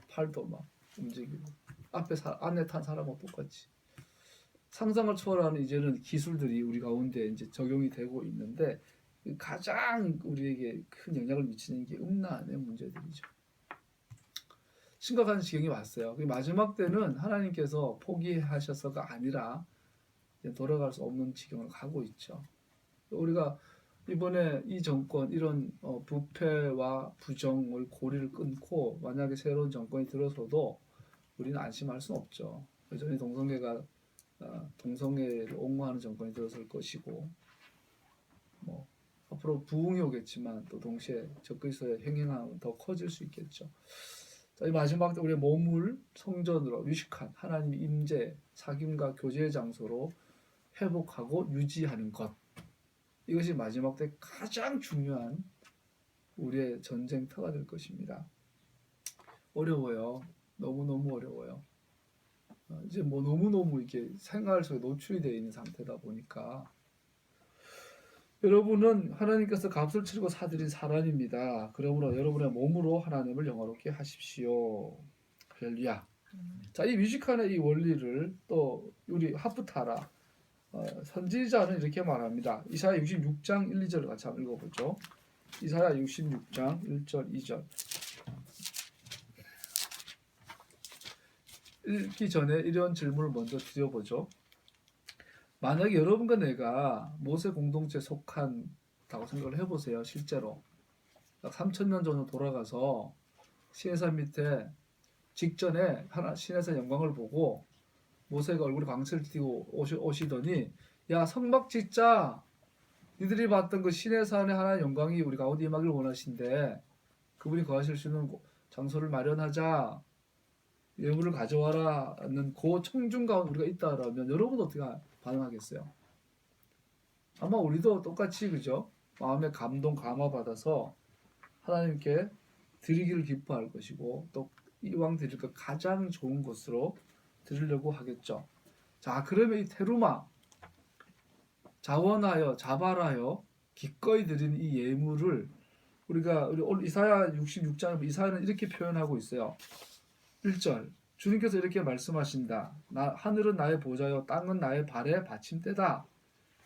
팔도 막 움직이고 앞에 안에 탄 사람하고 똑같이 상상을 초월하는 이제는 기술들이 우리 가운데 이제 적용이 되고 있는데 가장 우리에게 큰 영향을 미치는 게 음란의 문제들이죠. 심각한 지경이 왔어요. 마지막 때는 하나님께서 포기하셔서가 아니라 돌아갈 수 없는 지경을 가고 있죠. 우리가 이번에 이 정권 이런 부패와 부정을 고리를 끊고 만약에 새로운 정권이 들어서도 우리는 안심할 수는 없죠. 여전히 동성애를 옹호하는 정권이 들어설 것이고 뭐 앞으로 부흥이 오겠지만 또 동시에 적그리스도의 행행함은 더 커질 수 있겠죠. 자, 이 마지막 때 우리의 몸을 성전으로 유식한 하나님의 임재, 사귐과 교제의 장소로 회복하고 유지하는 것. 이것이 마지막 때 가장 중요한 우리의 전쟁터가 될 것입니다. 어려워요. 너무너무 어려워요. 이제 뭐 너무너무 이렇게 생활 속에 노출이 되어 있는 상태다 보니까 여러분은 하나님께서 값을 치르고 사들인 사람입니다. 그러므로 여러분의 몸으로 하나님을 영화롭게 하십시오. 할렐루야. 자, 이 뮤지컬의 이 원리를 또 우리 하프타라 선지자는 이렇게 말합니다. 이사야 66장 1, 2절을 같이 한번 읽어보죠. 이사야 66장 1절 2절 읽기 전에 이런 질문을 먼저 드려보죠. 만약에 여러분과 내가 모세 공동체에 속한다고 생각을 해보세요. 실제로 약 3,000년 전으로 돌아가서 시내산 밑에 직전에 하나 시내산 영광을 보고 모세가 얼굴에 광채를 띠고 오시더니 야 성막 짓자. 니들이 봤던 그 시내산의 하나의 영광이 우리 가운데 임하기를 원하신데 그분이 거하실 수 있는 장소를 마련하자. 예물을 가져와라는 그 청중 가운데 우리가 있다라면 여러분 어떻게 반응하겠어요? 아마 우리도 똑같이 그죠? 마음의 감동 감화 받아서 하나님께 드리기를 기뻐할 것이고 또 이왕 드릴 것 가장 좋은 것으로 드리려고 하겠죠. 자, 그러면 이 테루마 자원하여 자발하여 기꺼이 드린 이 예물을 우리가 오늘 이사야 66장 이사야는 이렇게 표현하고 있어요. 1절 주님께서 이렇게 말씀하신다. 하늘은 나의 보좌요 땅은 나의 발의 받침대다.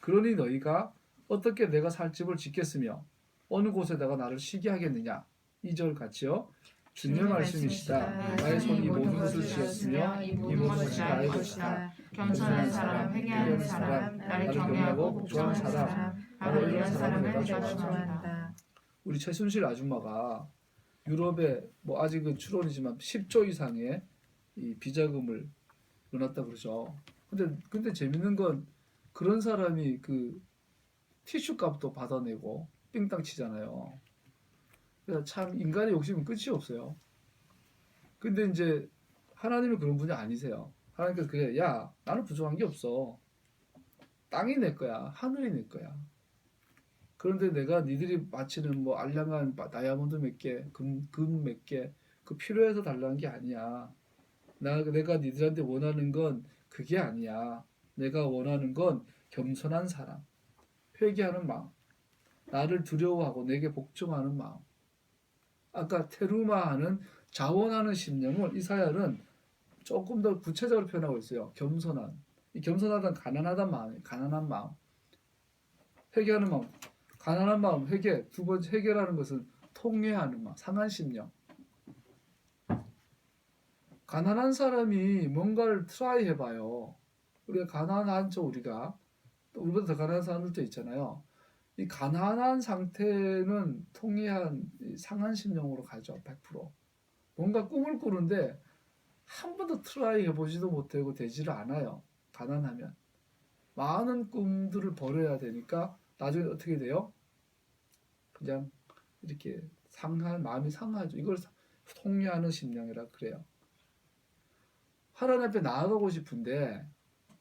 그러니 너희가 어떻게 내가 살 집을 짓겠으며 어느 곳에다가 나를 쉬게 하겠느냐. 2절 같이요. 주님의 말씀이시다. 나의 손이 이 모든 것을 지었으며 이 모든 것이 나의 것이다. 겸손한 사람, 회개하는 사람, 나를 경외하고 복종하는 사람, 바로 이런 사람을 내가 좋아한다. 우리 최순실 아줌마가 유럽에 뭐 아직은 추론이지만 10조 이상의 이 비자금을 넣었다 그러죠. 근데 재밌는 건 그런 사람이 그 티슈 값도 받아내고 삥땅 치잖아요. 그래서 참 인간의 욕심은 끝이 없어요. 근데 이제 하나님은 그런 분이 아니세요. 하나님께서 그래, 야, 나는 부족한 게 없어. 땅이 내 거야, 하늘이 내 거야. 그런데 내가 니들이 바치는 뭐 알량한 다이아몬드 몇 개, 금 몇 개, 그 필요해서 달라는 게 아니야. 내가 니들한테 원하는 건 그게 아니야. 내가 원하는 건 겸손한 사람, 회개하는 마음, 나를 두려워하고 내게 복종하는 마음. 아까 테루마하는 자원하는 심령을 이사야는 조금 더 구체적으로 표현하고 있어요. 겸손한. 이 겸손하다는 가난하단 마음이에요. 가난한 마음. 회개하는 마음. 가난한 마음, 회개. 두 번째 회개라는 것은 통회하는 마음, 상한 심령. 가난한 사람이 뭔가를 트라이 해봐요. 우리가 가난하죠, 우리가. 또 우리보다 더 가난한 사람들도 있잖아요. 이 가난한 상태는 통회한 상한 심령으로 가죠, 100%. 뭔가 꿈을 꾸는데 한 번도 트라이 해보지도 못하고 되지를 않아요. 가난하면. 많은 꿈들을 버려야 되니까 나중에 어떻게 돼요? 그냥 이렇게 마음이 상하죠. 이걸 통회하는 심령이라 그래요. 하나님 앞에 나아가고 싶은데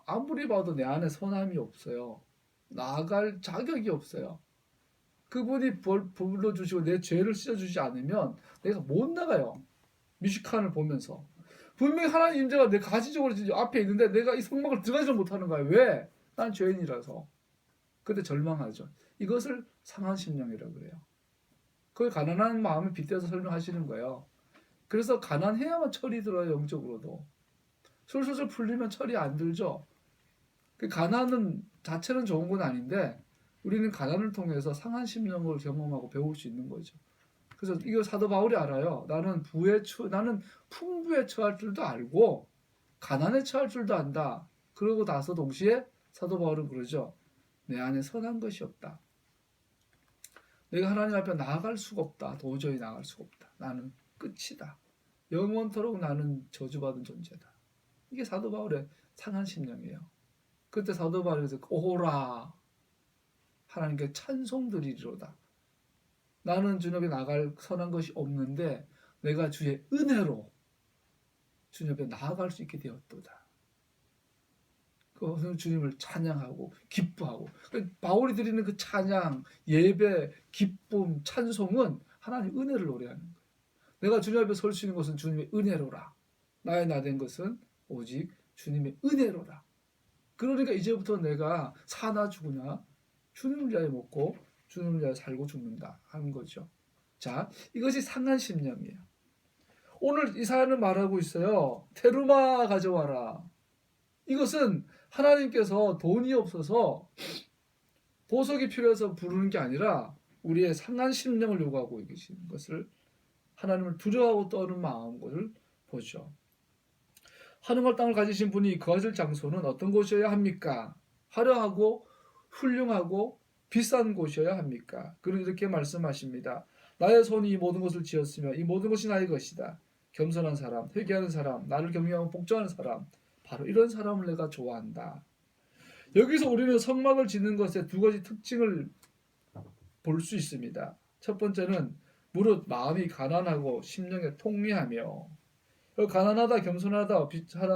아무리 봐도 내 안에 선함이 없어요. 나아갈 자격이 없어요. 그분이 불러주시고 내 죄를 씻어주지 않으면 내가 못 나가요. 뮤지컬을 보면서. 분명히 하나님 임재가 내 가시적으로 앞에 있는데 내가 이 성막을 들어가지 못하는 거야. 왜? 난 죄인이라서. 그때 절망하죠. 이것을 상한 심령이라고 그래요. 그걸 가난한 마음을 빗대서 설명하시는 거예요. 그래서 가난해야만 철이 들어요. 영적으로도. 술술 풀리면 철이 안 들죠. 그 가난은 자체는 좋은 건 아닌데 우리는 가난을 통해서 상한 심령을 경험하고 배울 수 있는 거죠. 그래서 이거 사도 바울이 알아요. 나는 풍부에 처할 줄도 알고 가난에 처할 줄도 안다. 그러고 나서 동시에 사도 바울은 그러죠. 내 안에 선한 것이 없다. 내가 하나님 앞에 나아갈 수가 없다. 도저히 나아갈 수가 없다. 나는 끝이다. 영원토록 나는 저주받은 존재다. 이게 사도 바울의 상한 심령이에요. 그때 사도 바울에서 오호라 하나님께 찬송드리리로다. 나는 주님 앞에 나아갈 선한 것이 없는데 내가 주의 은혜로 주님 앞에 나아갈 수 있게 되었도다. 그 주님을 찬양하고 기뻐하고 바울이 드리는 그 찬양, 예배, 기쁨, 찬송은 하나님 은혜를 노래하는 거예요. 내가 주님 앞에 설 수 있는 것은 주님의 은혜로라. 나의 나된 것은 오직 주님의 은혜로라. 그러니까 이제부터 내가 사나 죽으나 주님을 위하여 먹고 주님을 위하여 살고 죽는다 하는 거죠. 자, 이것이 상한 심령이에요. 오늘 이사야는 말하고 있어요. 테루마 가져와라. 이것은 하나님께서 돈이 없어서 보석이 필요해서 부르는 게 아니라 우리의 상한 심령을 요구하고 계시는 것을, 하나님을 두려워하고 떠는 마음을 보죠. 하늘과 땅을 가지신 분이 거하실 장소는 어떤 곳이어야 합니까? 화려하고 훌륭하고 비싼 곳이어야 합니까? 그는 이렇게 말씀하십니다. 나의 손이 이 모든 것을 지었으며 이 모든 것이 나의 것이다. 겸손한 사람, 회개하는 사람, 나를 경외하고 복종하는 사람, 바로 이런 사람을 내가 좋아한다. 여기서 우리는 성막을 짓는 것의 두 가지 특징을 볼 수 있습니다. 첫 번째는 무릇 마음이 가난하고 심령에 통미하며, 가난하다, 겸손하다,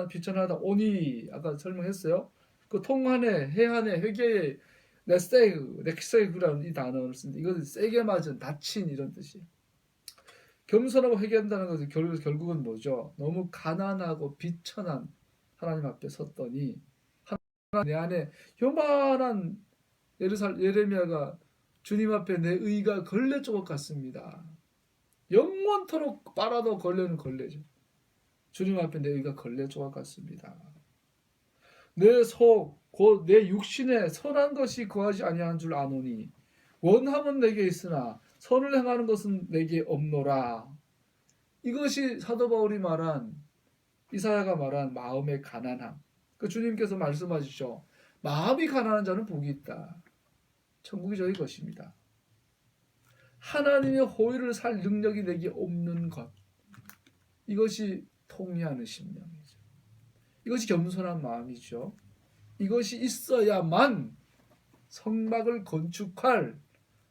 비천하다, 오니 아까 설명했어요. 그 통한에, 해한에, 회개에 넥세그라는 이 단어를 쓰는데 이것은 세게 맞은, 다친 이런 뜻이에요. 겸손하고 회개한다는 것은 결국은 뭐죠? 너무 가난하고 비천한 하나님 앞에 섰더니 하나님 내 안에 요만한 예레미야가 주님 앞에 내 의가 걸레 조각 같습니다. 영원토록 빨아도 걸레는 걸레죠. 주님 앞에 내 의가 걸레 조각 같습니다. 내 속, 곧 내 육신에 선한 것이 거하지 아니한 줄 아노니 원함은 내게 있으나 선을 행하는 것은 내게 없노라. 이것이 사도 바울이 말한, 이사야가 말한 마음의 가난함. 그 주님께서 말씀하시죠. 마음이 가난한 자는 복이 있다. 천국이 저희 것입니다. 하나님의 호의를 살 능력이 내게 없는 것. 이것이 통미하는 심령이죠. 이것이 겸손한 마음이죠. 이것이 있어야만 성막을 건축할,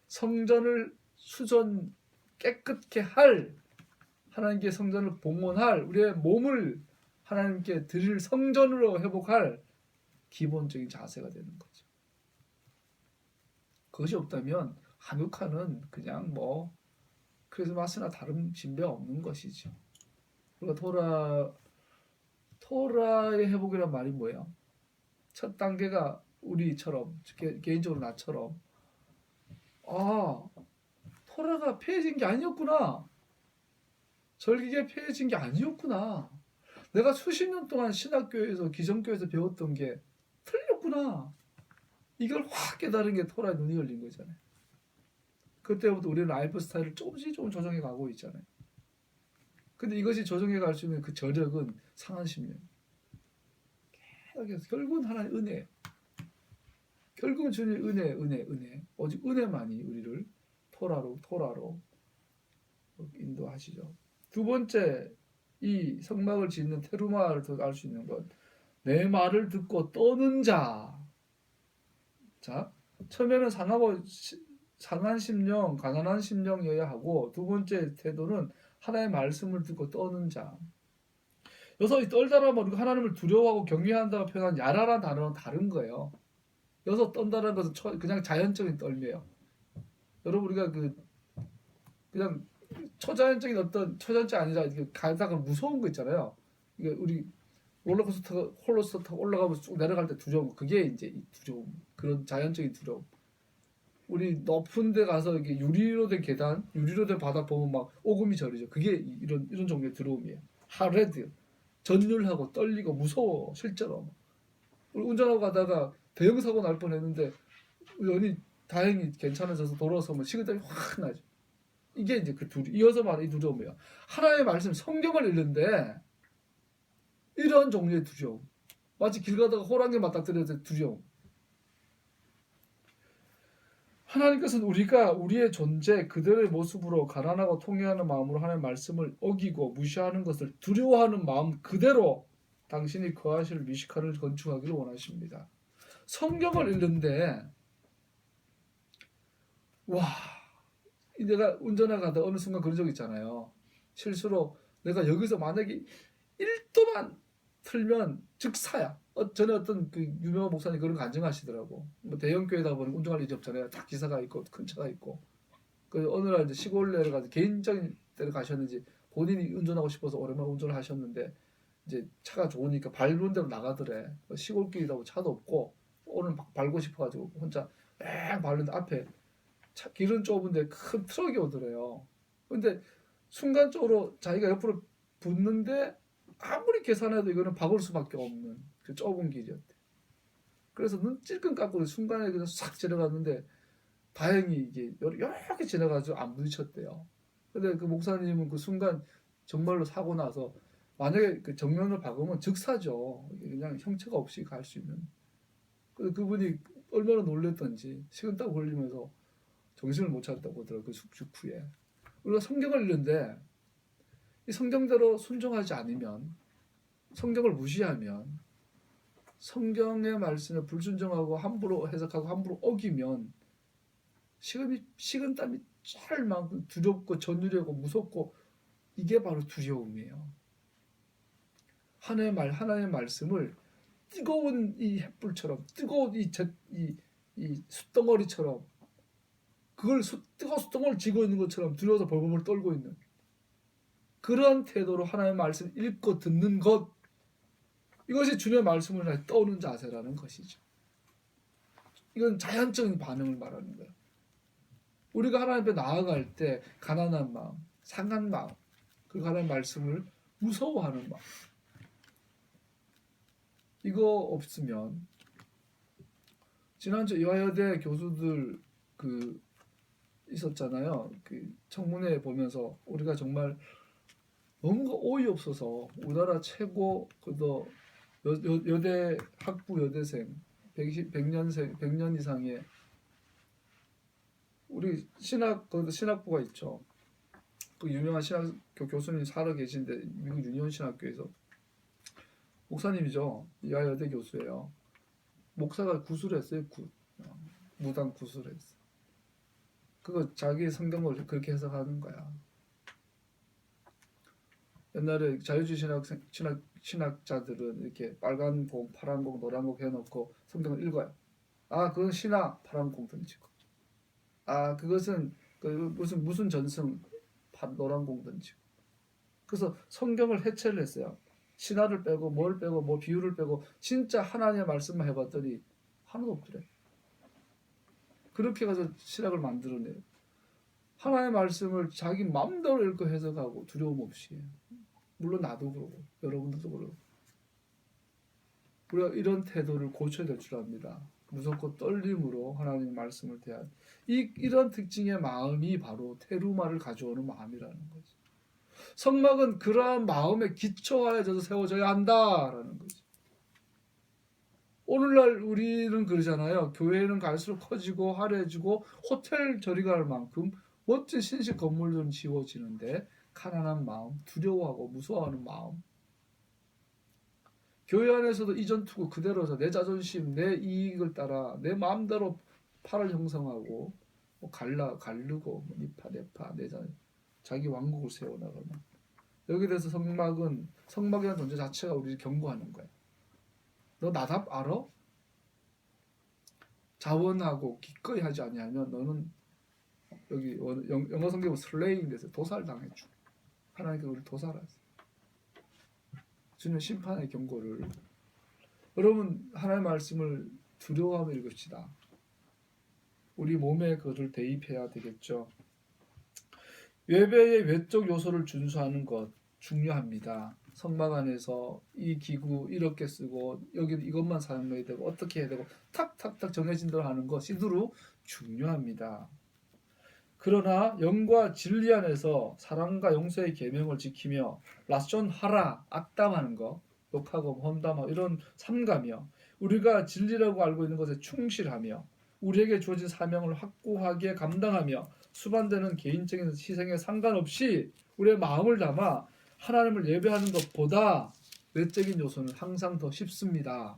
성전을 수전 깨끗게 할, 하나님께 성전을 봉헌할, 우리의 몸을 하나님께 드릴 성전으로 회복할 기본적인 자세가 되는 거죠. 그것이 없다면 한국화는 그냥 뭐 크리스마스나 다른 진배 없는 것이죠. 그리고 토라의 회복이란 말이 뭐예요? 첫 단계가 우리처럼, 개인적으로 나처럼, 토라가 폐해진 게 아니었구나. 절기가 폐해진 게 아니었구나. 내가 수십 년 동안 신학교에서, 기성교에서 배웠던 게 틀렸구나. 이걸 확 깨달은 게 토라의 눈이 열린 거잖아요. 그때부터 우리는 라이프 스타일을 조금씩 조정해 가고 있잖아요. 근데 이것이 조정해 갈 수 있는 그 저력은 상한 심령. 결국은 하나님의 은혜. 결국은 주님의 은혜. 오직 은혜만이 우리를 토라로 인도하시죠. 두 번째, 이 성막을 짓는 테루마를 알 수 있는 것, 내 말을 듣고 떠는 자. 자, 처음에는 상한 심령, 가난한 심령이어야 하고, 두 번째 태도는 하나님의 말씀을 듣고 떠는 자. 여기서 이 떨다라면 우리가 하나님을 두려워하고 경외한다고 표현한 야라라는 단어는 다른 거예요. 여기서 떤다는 것은 그냥 자연적인 떨매요. 여러분, 우리가 그냥 초자연적인 어떤, 초자연적 아니라 가다가 무서운 거 있잖아요. 이게 우리 롤러코스터 타고 올라가면서 쭉 내려갈 때 두려운 거, 그게 이제 이 두려움, 그런 자연적인 두려움. 우리 높은 데 가서 이렇게 유리로 된 계단, 유리로 된 바닥 보면 막 오금이 저리죠. 그게 이런 종류의 두려움이에요. 하레드, 전율하고 떨리고 무서워. 실제로 우리 운전하고 가다가 대형 사고 날 뻔했는데 연이 다행히 괜찮아져서 돌아서면 식은땀이 확 나죠. 이게 이제 이어서 말하는 이 두려움이에요. 하나님의 말씀, 성경을 읽는데 이런 종류의 두려움, 마치 길 가다가 호랑이 맞닥뜨려서 두려움. 하나님께서는 우리의 존재 그대로의 모습으로 가난하고 통회하는 마음으로 하나님의 말씀을 어기고 무시하는 것을 두려워하는 마음 그대로 당신이 거하실 미식가를 건축하기를 원하십니다. 성경을 읽는데 내가 운전하다가 어느 순간 그런 적 있잖아요. 실수로 내가 여기서 만약에 1도만 틀면 즉사야. 전에 어떤 그 유명한 목사님 그런 거 간증하시더라고. 뭐 대형 교회다 보니 운전할 일이 없잖아요. 딱 기사가 있고 큰 차가 있고. 그 어느 날 이제 시골 내려가서 개인적인 데를 가셨는지 본인이 운전하고 싶어서 오랜만에 운전을 하셨는데 이제 차가 좋으니까 밟은 대로 나가더래. 시골길이라고 차도 없고 오늘 막 밟고 싶어가지고 혼자 막 밟는데 앞에 길은 좁은데 큰 트럭이 오더래요. 근데 순간적으로 자기가 옆으로 붙는데 아무리 계산해도 이거는 박을 수밖에 없는 그 좁은 길이었대. 그래서 눈 찔끔 감고 순간에 그냥 싹 지나갔는데 다행히 이게 이렇게 지나가지고 안 부딪혔대요. 근데 그 목사님은 그 순간 정말로 사고 나서 만약에 그 정면을 박으면 즉사죠. 그냥 형체가 없이 갈 수 있는. 그래서 그분이 얼마나 놀랬던지 식은땀 흘리면서 정신을 못 차렸다고 하더라고요. 그 숙주 후에. 우리가 성경을 읽는데 이 성경대로 순종하지 않으면 성경을 무시하면 성경의 말씀에 불순종하고 함부로 해석하고 함부로 어기면 식은땀이 짤 만큼 두렵고 전율하고 무섭고 이게 바로 두려움이에요. 하나님의 말씀을 뜨거운 이 햇불처럼 뜨거운 이 숯덩어리처럼 그걸 뜨거운 숯덩어리를 쥐고 있는 것처럼 두려워서 벌벌 떨고 있는 그런 태도로 하나님의 말씀을 읽고 듣는 것 이것이 주님의 말씀을 떠오는 자세라는 것이죠. 이건 자연적인 반응을 말하는 거예요. 우리가 하나님 앞에 나아갈 때 가난한 마음, 상한 마음, 그 하나님의 말씀을 무서워하는 마음 이거 없으면 지난주 이화여대 교수들 그 있었잖아요. 그 청문회 보면서 우리가 정말 너무 어이없어서 우리나라 최고 그도 여대 학부 여대생 100년 이상의 우리 거기도 신학부가 있죠. 그 유명한 신학교 교수님 살아 계신데 미국 유니온 신학교에서 목사님이죠. 이화여대 교수예요. 목사가 구술했어요. 무당 구술했어. 그거 자기 성경을 그렇게 해석하는 거야. 옛날에 자유주의 신학자들은 이렇게 빨간 공, 파란 공, 노란 공 해놓고 성경을 읽어요. 아, 그건 신화 파란 공 던지고. 아, 그것은 그 무슨 전승 노란 공 던지고. 그래서 성경을 해체를 했어요. 신화를 빼고 뭘 빼고 뭐 비유를 빼고 진짜 하나님의 말씀만 해봤더니 하나도 없더래. 그렇게 가서 신학을 만들어내요. 하나님의 말씀을 자기 마음대로 읽고 해석하고 두려움 없이. 물론 나도 그러고 여러분들도 그러고. 우리가 이런 태도를 고쳐야 될 줄 압니다. 무섭고 떨림으로 하나님의 말씀을 대한 이런 특징의 마음이 바로 테루마를 가져오는 마음이라는 거죠. 성막은 그러한 마음의 기초하에 세워져야 한다라는 거죠. 오늘날 우리는 그러잖아요. 교회는 갈수록 커지고 화려해지고 호텔 저리 갈 만큼 멋진 신식 건물들은 지어지는데 가난한 마음, 두려워하고 무서워하는 마음. 교회 안에서도 이전 투구 그대로서 내 자존심, 내 이익을 따라 내 마음대로 팔을 형성하고 뭐 가르고 니파 내파 자기 왕국을 세워나가는 여기에 대해서 성막이라는 존재 자체가 우리를 경고하는 거야. 너 나답 알아? 자원하고 기꺼이 하지 아니하면 너는 여기 영어 성경은 슬레잉 돼서 도살당해줘. 하나님께서 우리 도살하세요. 주님의 심판의 경고를 여러분 하나님의 말씀을 두려워하며 읽읍시다. 우리 몸에 그것을 대입해야 되겠죠. 예배의 외적 요소를 준수하는 것 중요합니다. 성막 안에서 이 기구 이렇게 쓰고 여기 이것만 사용해야 되고 어떻게 해야 되고 탁탁탁 정해진 대로 하는 것 시두루 중요합니다. 그러나 영과 진리 안에서 사랑과 용서의 계명을 지키며 라션 하라 악담하는 것 욕하고 험담하고 이런 삼가며 우리가 진리라고 알고 있는 것에 충실하며 우리에게 주어진 사명을 확고하게 감당하며 수반되는 개인적인 희생에 상관없이 우리의 마음을 담아 하나님을 예배하는 것보다 외적인 요소는 항상 더 쉽습니다.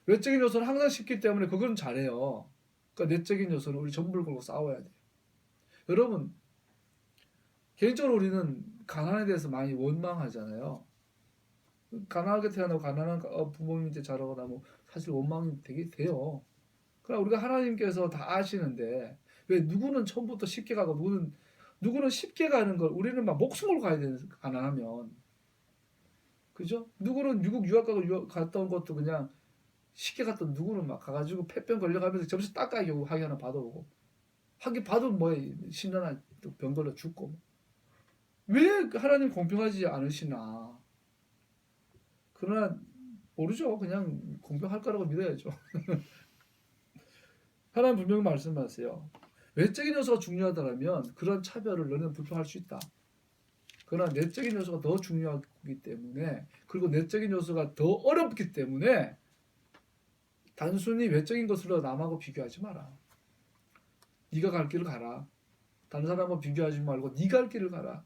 외적인 요소는 항상 쉽기 때문에 그건 잘해요. 그러니까 내적인 요소는 우리 전부를 걸고 싸워야 돼요. 여러분 개인적으로 우리는 가난에 대해서 많이 원망하잖아요. 가난하게 태어나고 가난한 부모님한테 자라거나 뭐 사실 원망이 되게 돼요. 그러나 우리가 하나님께서 다 아시는데 왜 누구는 처음부터 쉽게 가고 누구는 쉽게 가는 걸 우리는 막 목숨을 가야 되는 가난하면 그죠? 누구는 미국 유학 가고 갔다 온 것도 그냥 쉽게 갔던 누구는 막 가가지고 폐병 걸려가면서 점수 닦아야 겨우 학위 하나 받아오고 학위 받으면 뭐해 10년 안에 병 걸려 죽고 왜 하나님 공평하지 않으시나 그러나 모르죠 그냥 공평할 거라고 믿어야죠 하나님 분명히 말씀하세요 외적인 요소가 중요하다면 그런 차별을 너는 불평할 수 있다 그러나 내적인 요소가 더 중요하기 때문에 그리고 내적인 요소가 더 어렵기 때문에 단순히 외적인 것으로 남하고 비교하지 마라. 네가 갈 길을 가라. 다른 사람하고 비교하지 말고 네가 갈 길을 가라.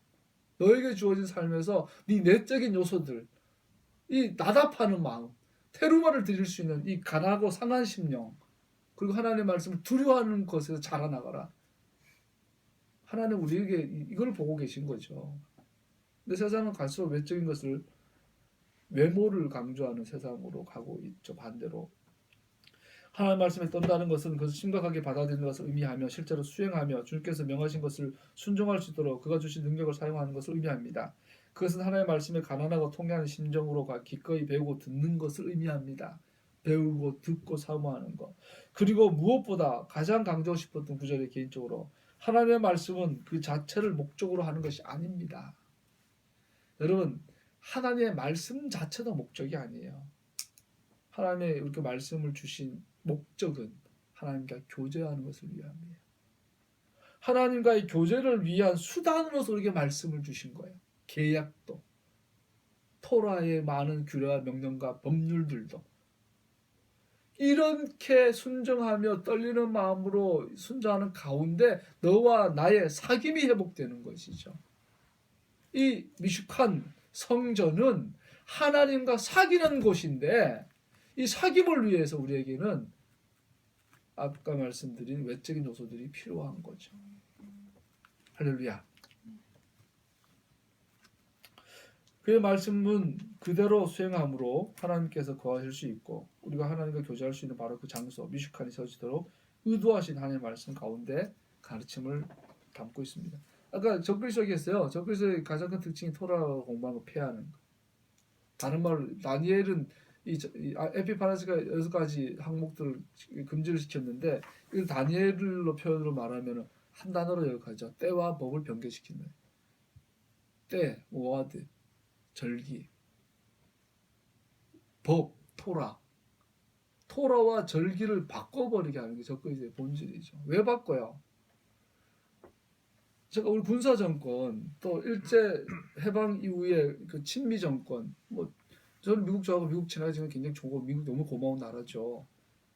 너에게 주어진 삶에서 네 내적인 요소들, 이 나답하는 마음, 테루마를 드릴 수 있는 이 가난하고 상한 심령, 그리고 하나님의 말씀을 두려워하는 것에서 자라나가라. 하나님 우리에게 이걸 보고 계신 거죠. 근데 세상은 갈수록 외적인 것을 외모를 강조하는 세상으로 가고 있죠. 반대로. 하나님 말씀에 떤다는 것은 그것을 심각하게 받아들이는 것을 의미하며 실제로 수행하며 주님께서 명하신 것을 순종할 수 있도록 그가 주신 능력을 사용하는 것을 의미합니다. 그것은 하나님의 말씀에 가난하고 통쾌한 심정으로 기꺼이 배우고 듣는 것을 의미합니다. 배우고 듣고 사모하는 것. 그리고 무엇보다 가장 강조하고 싶었던 구절이 개인적으로 하나님의 말씀은 그 자체를 목적으로 하는 것이 아닙니다. 여러분 하나님의 말씀 자체도 목적이 아니에요. 하나님의 이렇게 말씀을 주신 목적은 하나님과 교제하는 것을 위함이에요. 하나님과의 교제를 위한 수단으로서 우리에게 말씀을 주신 거예요. 계약도, 토라의 많은 규례와 명령과 법률들도 이렇게 순종하며 떨리는 마음으로 순종하는 가운데 너와 나의 사귐이 회복되는 것이죠. 이 미숙한 성전은 하나님과 사귀는 곳인데 이 사귐을 위해서 우리에게는 아까 말씀드린 외적인 요소들이 필요한 거죠. 할렐루야. 그의 말씀은 그대로 수행함으로 하나님께서 거하실 수 있고 우리가 하나님과 교제할 수 있는 바로 그 장소 미숙한이 서지도록 의도하신 하나님의 말씀 가운데 가르침을 담고 있습니다. 아까 적그리스도에 했어요. 적그리스도의 가장 큰 특징이 토라 공부하는 거 피하는 거. 다른 말로 다니엘은 에피파네스가 6가지 항목들을 금지를 시켰는데 이 다니엘로 표현으로 말하면 한 단어로 요약하죠. 때와 법을 변개시키는 때, 모아드, 절기, 법, 토라와 절기를 바꿔버리게 하는 게 적그리스도의 본질이죠. 왜 바꿔요? 제가 우리 군사 정권 또 일제 해방 이후에 그 친미 정권 뭐 저는 미국 좋아하고 미국 친하게 지금 굉장히 좋고 미국 너무 고마운 나라죠.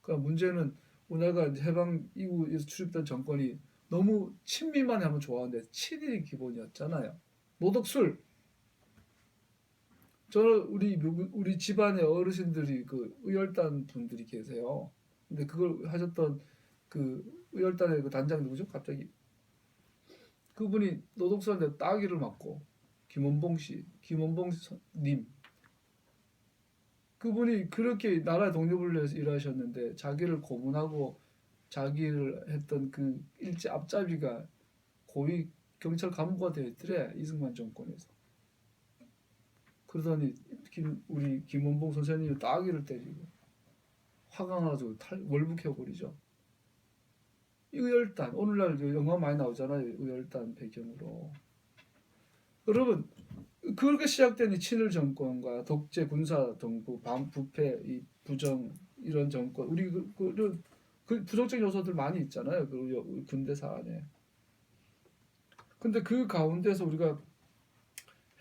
그러니까 문제는 우리나라가 해방 이후에서 출입된 정권이 너무 친미만 하면 좋아하는데 친일이 기본이었잖아요. 모독술. 저는 우리 집안의 어르신들이 그 의열단 분들이 계세요. 근데 그걸 하셨던 그 의열단의 그 단장 누구죠? 갑자기 그분이 노독술한테 따귀를 맞고 김원봉 님 그분이 그렇게 나라의 독립을 위해서 일하셨는데 자기를 고문하고 자기를 했던 그 일제 앞잡이가 고위 경찰 간부가 되었더래 이승만 정권에서. 그러더니 우리 김원봉 선생님이 따귀를 때리고 화가 나가지고 월북해버리죠. 의열단 오늘날 영화 많이 나오잖아요. 의열단 배경으로. 여러분 그렇게 시작된 이 친일 정권과 독재 군사 정부 반부패 이 부정 이런 정권 우리 그 부정적인 요소들 많이 있잖아요. 그 군대사 안에. 근데 그 가운데서 우리가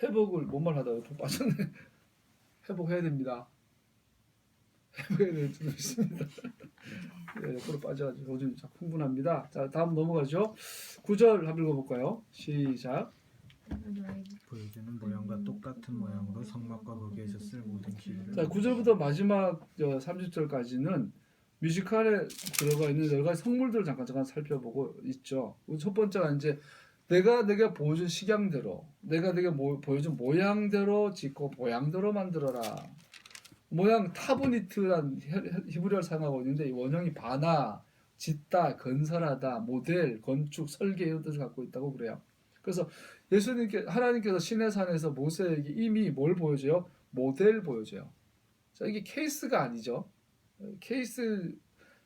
회복을 뭔말 하다가 또 빠졌네. 회복해야 됩니다. 회복해야 될 줄 있습니다. 네, 옆으로 빠져가지고 요즘 자 흥분합니다. 자 다음 넘어가죠. 9절 한번 읽어볼까요? 시작. 보여주는 모양과 똑같은 모양으로 성막과 거기에서 쓸 모든 기회를. 자 9절부터 마지막 30절까지는 뮤지컬에 들어가 있는 여러 가지 성물들을 잠깐 살펴보고 있죠. 첫 번째가 이제 내가 보여준 식양대로, 내가 보여준 모양대로 짓고 모양대로 만들어라. 모양 타브니트란 히브리어를 사용하고 있는데 이 원형이 바나, 짓다, 건설하다, 모델, 건축, 설계 이런 뜻을 갖고 있다고 그래요. 그래서 하나님께서 시내산에서 모세에게 이미 뭘 보여줘요? 모델 보여줘요. 자, 이게 케이스가 아니죠.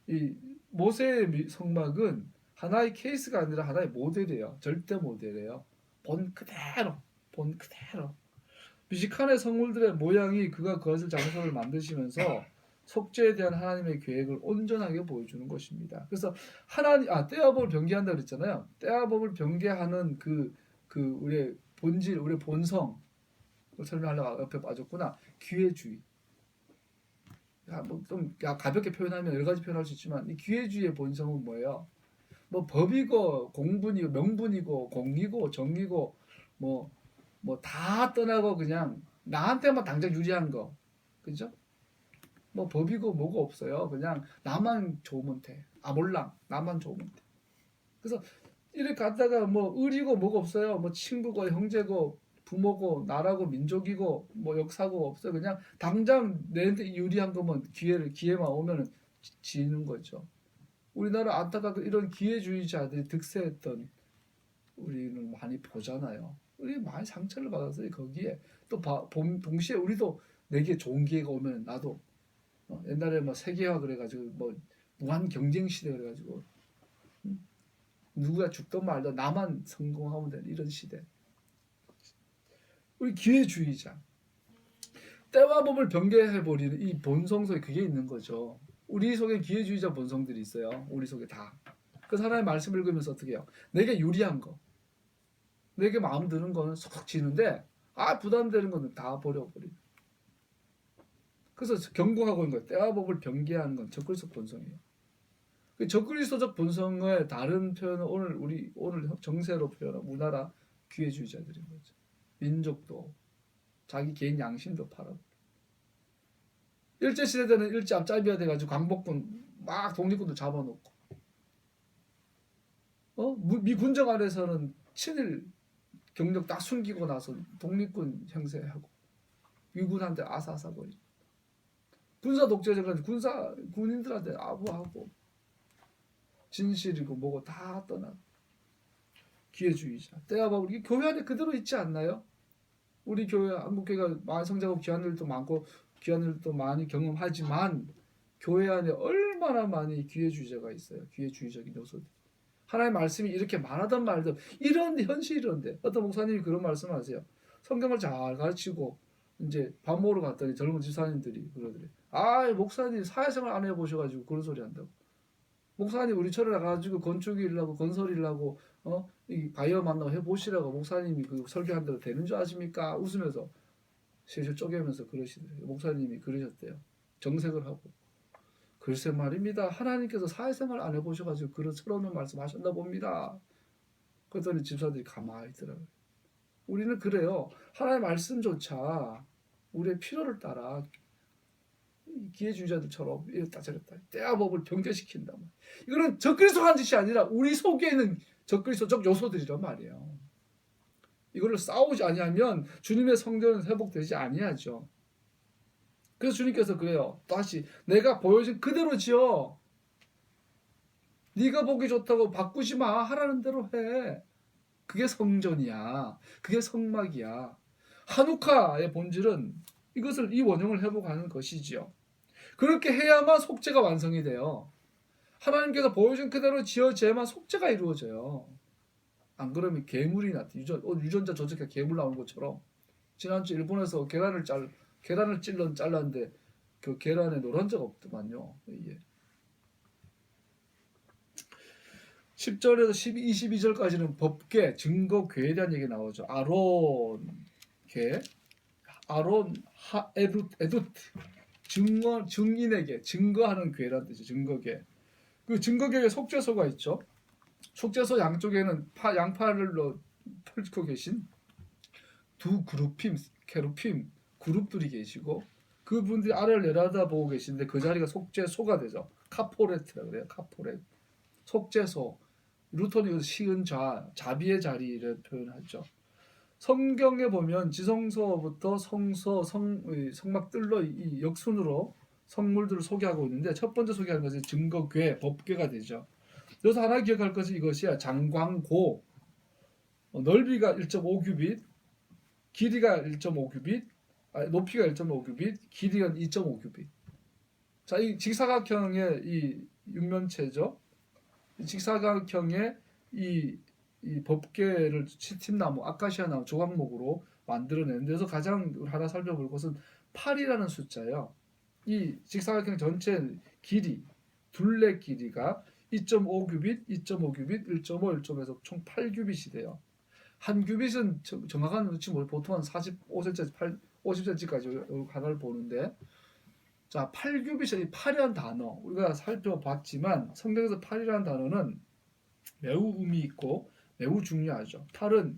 이 모세의 성막은 하나의 케이스가 아니라 하나의 모델이에요. 절대 모델이에요. 본 그대로. 미식칸의 성물들의 모양이 그가 거하실 장소를 만드시면서 속죄에 대한 하나님의 계획을 온전하게 보여주는 것입니다. 그래서 때와 법을 변개한다 그랬잖아요. 때와 법을 변개하는 그 우리의 본질, 우리의 본성 설명하려고 옆에 빠졌구나. 기회주의. 좀 가볍게 표현하면 여러 가지 표현할 수 있지만 이 기회주의의 본성은 뭐예요? 뭐 법이고 공분이고 명분이고 공이고 정이고 뭐 다 떠나고 그냥 나한테만 당장 유리한 거, 그죠? 뭐 법이고 뭐가 없어요. 그냥 나만 좋으면 돼. 몰랑 나만 좋으면 돼. 그래서 이렇게 갔다가 뭐 의리고 뭐가 없어요. 뭐 친구고 형제고 부모고 나라고 민족이고 뭐 역사고 없어요. 그냥 당장 내한테 유리한 거면 기회만 오면은 지는 거죠. 우리나라 안타깝게 이런 기회주의자들이 득세했던 우리는 많이 보잖아요. 우리 많이 상처를 받았어요. 거기에 또 동시에 우리도 내게 좋은 기회가 오면 나도 옛날에 뭐 세계화 그래가지고 뭐 무한 경쟁 시대 그래가지고 누구가 죽든 말든 나만 성공하면 되는 이런 시대. 우리 기회주의자. 때와 법을 변개해버리는 이 본성 속에 그게 있는 거죠. 우리 속에 기회주의자 본성들이 있어요. 우리 속에 다. 그래서 하나님의 말씀 읽으면서 어떻게 해요? 내게 유리한 거. 내게 마음 드는 거는 쏙 지는데 부담되는 거는 다 버려버리고. 그래서 경고하고 있는 거예요. 때와 법을 변개하는 건 적그리스도 본성이에요. 그 적그리스도적 본성의 다른 표현은 오늘 정세로 표현한 우리나라 기회주의자들인 거죠. 민족도 자기 개인 양심도 팔아버려. 일제 시대 때는 일제 앞잡이가 돼가지고 광복군 막 독립군도 잡아놓고, 미 군정 아래서는 친일 경력 다 숨기고 나서 독립군 형세하고 미군한테 아사아사 버리고 군사 독재자가 군인들한테 아부하고 진실이고 뭐고 다 떠나고 기회주의자. 때와 법 우리 교회 안에 그대로 있지 않나요? 우리 교회 한국교회가 많이 성장하고 귀한일도 많고 귀한일도 많이 경험하지만 교회 안에 얼마나 많이 기회주의자가 있어요. 기회주의적인 요소들. 하나님의 말씀이 이렇게 말하던 말든 이런 현실이 이런데 어떤 목사님이 그런 말씀하세요. 성경을 잘 가르치고 이제 밥 먹으러 갔더니 젊은 집사님들이 그러더래. 목사님 사회생활 안 해보셔가지고 그런 소리 한다고. 목사님 우리 철에 나가가지고 건축 일하고 건설 일하고 이 바이어 만나고 해보시라고 목사님이 그 설교한 대로 되는 줄 아십니까? 웃으면서 실실 쪼개면서 그러시더래요. 목사님이 그러셨대요. 정색을 하고. 글쎄 말입니다. 하나님께서 사회생활 안 해보셔가지고 그런 서러운 말씀 하셨나 봅니다. 그랬더니 집사들이 가만히 있더라고요. 우리는 그래요. 하나님의 말씀조차 우리의 필요를 따라 기회주의자들처럼 이랬다 저랬다 때와 법을 변개시킨다. 이거는 적그리스도가 한 짓이 아니라 우리 속에 있는 적그리스도적 요소들이란 말이에요. 이걸로 싸우지 아니하면 주님의 성전은 회복되지 아니하죠. 그래서 주님께서 그래요. 다시 내가 보여준 그대로 지어. 네가 보기 좋다고 바꾸지 마. 하라는 대로 해. 그게 성전이야. 그게 성막이야. 한우카의 본질은 이 원형을 회복하는 것이지요. 그렇게 해야만 속죄가 완성이 돼요. 하나님께서 보여준 그대로 지어져야만 속죄가 이루어져요. 안 그러면 괴물이 유전자 조작해 괴물 나온 것처럼 지난주 일본에서 계란을 잘랐는데 그 계란에 노란자가 없더만요. 이게 10절에서 22절까지는 법계, 증거궤에 대한 얘기 나오죠. 에두트 증인에게 증거하는 궤란 뜻이죠. 증거궤. 그 증거궤에 속죄소가 있죠. 속죄소 양쪽에는 양팔을 펼치고 계신 두 케루핌 그룹들이 계시고 그분들이 아래를 내려다보고 계시는데 그 자리가 속죄소가 되죠. 카포레트라고 그래요. 카포레트. 속죄소. 루터는 이걸 시은 자비의 자리를 표현하죠. 성경에 보면 지성소부터 성소, 성막들로 이 역순으로 성물들을 소개하고 있는데 첫 번째 소개하는 것이 증거궤, 법궤가 되죠. 여기서 하나 기억할 것은 이것이야. 장광고, 넓이가 1.5규빗, 길이가 1.5규빗, 높이가 1.5규빗, 길이가 2.5규빗. 자, 이 직사각형의 이 육면체죠. 이 직사각형의 이 법궤를 치틴나무, 아카시아 나무, 조각목으로 만들어내는데 그래서 가장 하나 살펴볼 것은 8이라는 숫자예요. 이 직사각형 전체 길이, 둘레 길이가 2.5규빗, 2.5규빗, 1.5, 1.5에서 총 8규빗이 돼요. 한 규빗은 정확한 위치 뭐 보통 한 45cm, 50cm까지 하나를 보는데 자, 8규빗이 8이라는 단어 우리가 살펴봤지만 성경에서 8이라는 단어는 매우 의미 있고 매우 중요하죠. 8은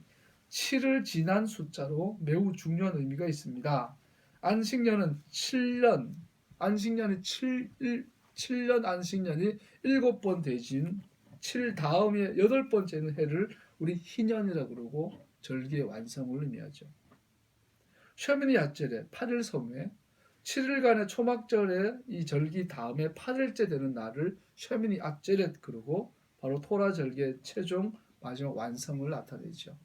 7을 지난 숫자로 매우 중요한 의미가 있습니다. 안식년은 7년, 안식년이 7년 안식년이 7번 대진 7 다음에 8번째는 해를 우리 희년이라고 그러고 절기의 완성을 의미하죠. 셔미니 야절에 8일 성회 7일간의 초막절의 이 절기 다음에 8일째 되는 날을 셔미니 아제렛 그러고 바로 토라 절기의 최종 마지막 완성을 나타내죠.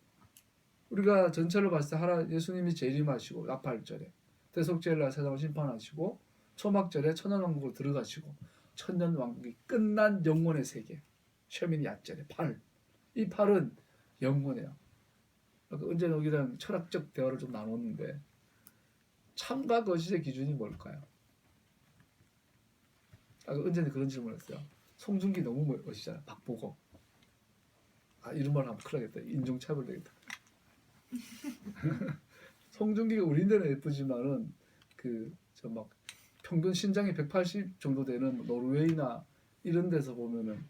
우리가 전체를 봤을 때 하나 예수님이 재림하시고 나팔절에 대속죄일 날 세상을 심판하시고 초막절에 천년왕국으로 들어가시고 천년왕국이 끝난 영혼의 세계 셔미니 아제렛 8. 이 8은 영혼이에요. 언제 여기랑 철학적 대화를 좀 나눴는데 참과 거짓의 기준이 뭘까요? 언제는 그런 질문했어요. 송중기 너무 멋있잖아. 박보검. 이런 말 하면 큰일 나겠다. 인종차별 되겠다. 송중기가 우리나라는 예쁘지만은 저 막 평균 신장이 180 정도 되는 노르웨이나 이런 데서 보면은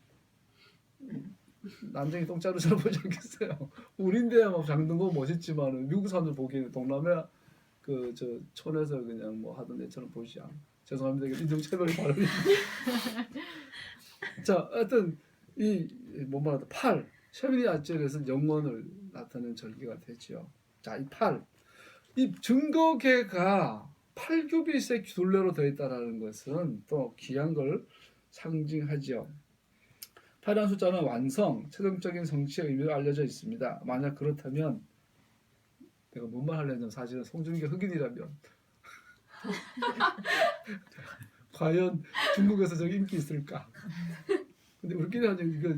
난쟁이 똥자루 잘 보지 않겠어요. 우리인데야 막 장등고 멋있지만은 미국 사람들 보기에는 동남아 저 촌에서 그냥 뭐 하던 애처럼 보이지 않아. 죄송합니다. 인종차별이 발언이. 자, 하여튼 뭐 말하다 8 셔미니 아젤에서 영원을 나타내는 절기가 되죠. 자, 이 8, 이 증거계가 8규빗의 둘레로 되어 있다는 것은 또 귀한 걸 상징하죠. 8이라는 숫자는 완성, 최종적인 성취의 의미로 알려져 있습니다. 만약 그렇다면 내가 뭔 말 하려면 사실은 송중기 흑인이라면 과연 중국에서 저 인기 있을까? 근데 우리끼리 아직 이거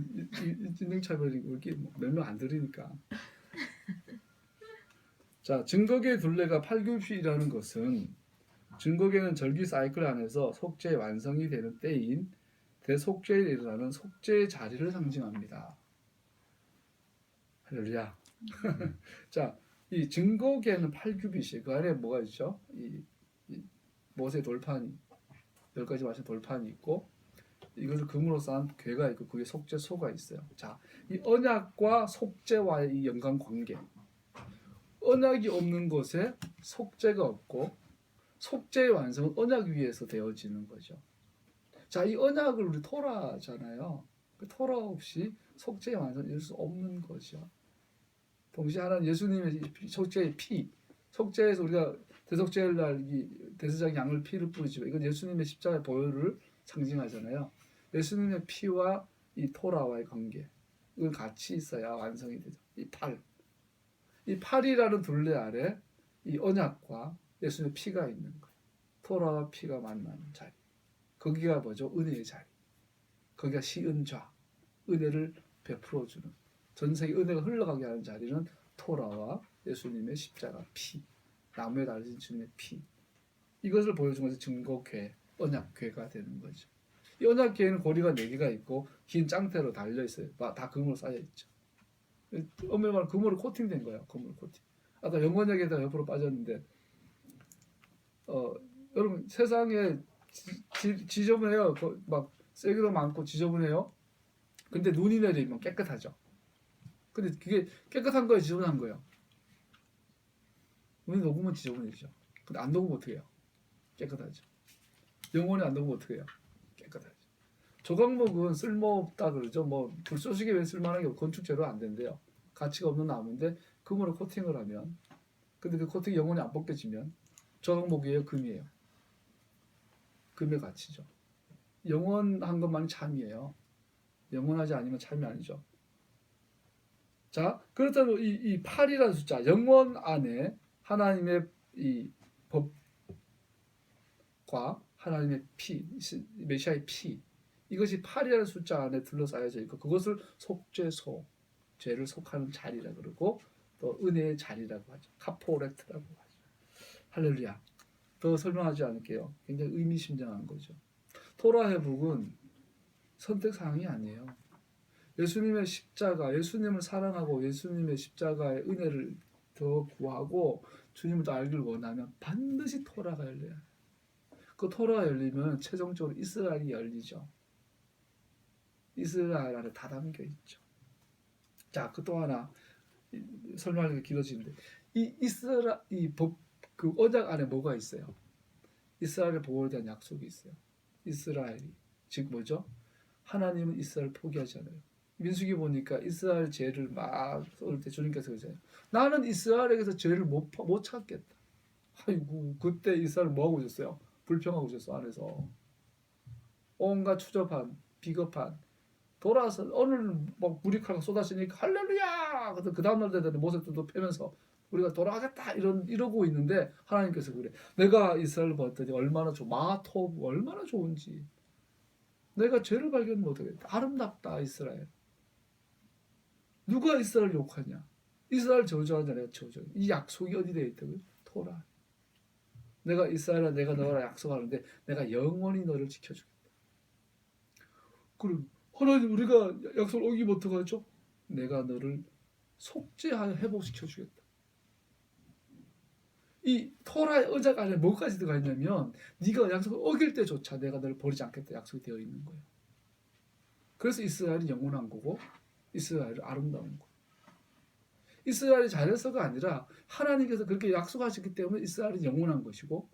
인종차별이고 우리끼리 몇 명 안 들으니까. 자, 증거계 둘레가 8규빗이라는 것은 증거계는 절기 사이클 안에서 속죄의 완성이 되는 때인 대속죄에 일어나는 속죄의 자리를 상징합니다. 할렐루야. 자, 이 증거계는 8규빗이 그 안에 뭐가 있죠? 이 모세 돌판이 10가지 마신 돌판이 있고 이것을 금으로 쌓은 궤가 있고 그게 속죄소가 있어요. 자, 이 언약과 속죄와의 이 연관관계. 언약이 없는 곳에 속죄가 없고 속죄의 완성은 언약 위에서 되어지는 거죠. 자, 이 언약을 우리 토라잖아요. 그 토라 없이 속죄의 완성을 이룰 수 없는 거죠. 동시에 하나는 예수님의 속죄의 피, 속죄에서 우리가 대속죄일 날 이 대제사장 양을 피를 뿌리지만 이건 예수님의 십자가의 보혈을 상징하잖아요. 예수님의 피와 이 토라와의 관계, 이건 같이 있어야 완성이 되죠. 이 8이라는 둘레 아래 이 언약과 예수님의 피가 있는 거예요. 토라와 피가 만나는 자리. 거기가 뭐죠? 은혜의 자리. 거기가 시은좌, 은혜를 베풀어주는 전 세계 은혜가 흘러가게 하는 자리는 토라와 예수님의 십자가 피, 나무에 달리신 주님의 피. 이것을 보여준 것이 증거궤, 언약궤가 되는 거죠. 이 언약궤에는 고리가 4개가 있고 긴 짱대로 달려 있어요. 다 금으로 쌓여 있죠. 엄밀히 말하면 금으로 코팅된 거예요. 금으로 코팅. 아까 영원역에다 옆으로 빠졌는데 여러분 세상에 지저분해요. 막 쓰레기도 많고 지저분해요. 근데 눈이 내리면 깨끗하죠. 근데 그게 깨끗한 거예요, 지저분한 거예요? 눈이 녹으면 지저분해지죠. 근데 안 녹으면 어떻게 해요? 깨끗하죠. 영혼이 안 녹으면 어떻게 해요? 깨끗하죠. 조각목은 쓸모없다 그러죠. 뭐 불쏘시개 왜 쓸만한 게 건축 재료 안 된대요. 가치가 없는 나무인데 금으로 코팅을 하면, 근데 그 코팅이 영원히 안 벗겨지면 조각목이에요, 금이에요. 금의 가치죠. 영원한 것만이 참이에요. 영원하지 않으면 참이 아니죠. 자, 그렇다면 이 8이라는 숫자, 영원 안에 하나님의 이 법과 하나님의 피, 메시아의 피, 이것이 8이라는 숫자 안에 둘러싸여져 있고, 그것을 속죄소, 죄를 속하는 자리라 그러고, 또 은혜의 자리라고 하죠. 카포레트라고 하죠. 할렐루야. 더 설명하지 않을게요. 굉장히 의미심장한 거죠. 토라 회복은 선택 사항이 아니에요. 예수님의 십자가, 예수님을 사랑하고 예수님의 십자가의 은혜를 더 구하고 주님을 더 알기를 원하면 반드시 토라가 열려야 해요. 그 토라가 열리면 최종적으로 이스라엘이 열리죠. 이스라엘 안에 다 담겨 있죠. 자, 그 또 하나 설명하기가 길어지는데, 그 언약 안에 뭐가 있어요? 이스라엘의 보호에 대한 약속이 있어요. 이스라엘이 즉 뭐죠? 하나님은 이스라엘 포기하지 않아요. 민수기 보니까 이스라엘 죄를 막 쏠 때 주님께서 그러잖아요. 나는 이스라엘에게서 죄를 못 찾겠다. 아이고, 그때 이스라엘 뭐 하고 있었어요? 불평하고 있었어. 안에서 온갖 추접한, 비겁한, 돌아서 오늘 막 무리칼 쏟아지니까 할렐루야. 그 다음날 되더니 모세들도 패면서 우리가 돌아가겠다 이러고 있는데, 하나님께서 그래. 내가 이스라엘 봤더니 얼마나 마토브 얼마나 좋은지. 내가 죄를 발견 못하겠다. 아름답다 이스라엘. 누가 이스라엘 욕하냐? 이스라엘 저주하냐? 내가 저주. 이 약속이 어디 되어 있다고요? 토라. 내가 이스라엘아, 내가 너랑 약속하는데 내가 영원히 너를 지켜주겠다. 그럼 하나님, 우리가 약속을 어기면 어떡하죠? 내가 너를 속죄하여 회복시켜주겠다. 이 토라의 언약 안에 뭐까지 들어가 있냐면, 네가 약속을 어길 때조차 내가 너를 버리지 않겠다 약속이 되어 있는 거예요. 그래서 이스라엘이 영원한 거고, 이스라엘은 아름다운 거예요. 이스라엘이 잘해서가 아니라 하나님께서 그렇게 약속하셨기 때문에 이스라엘은 영원한 것이고,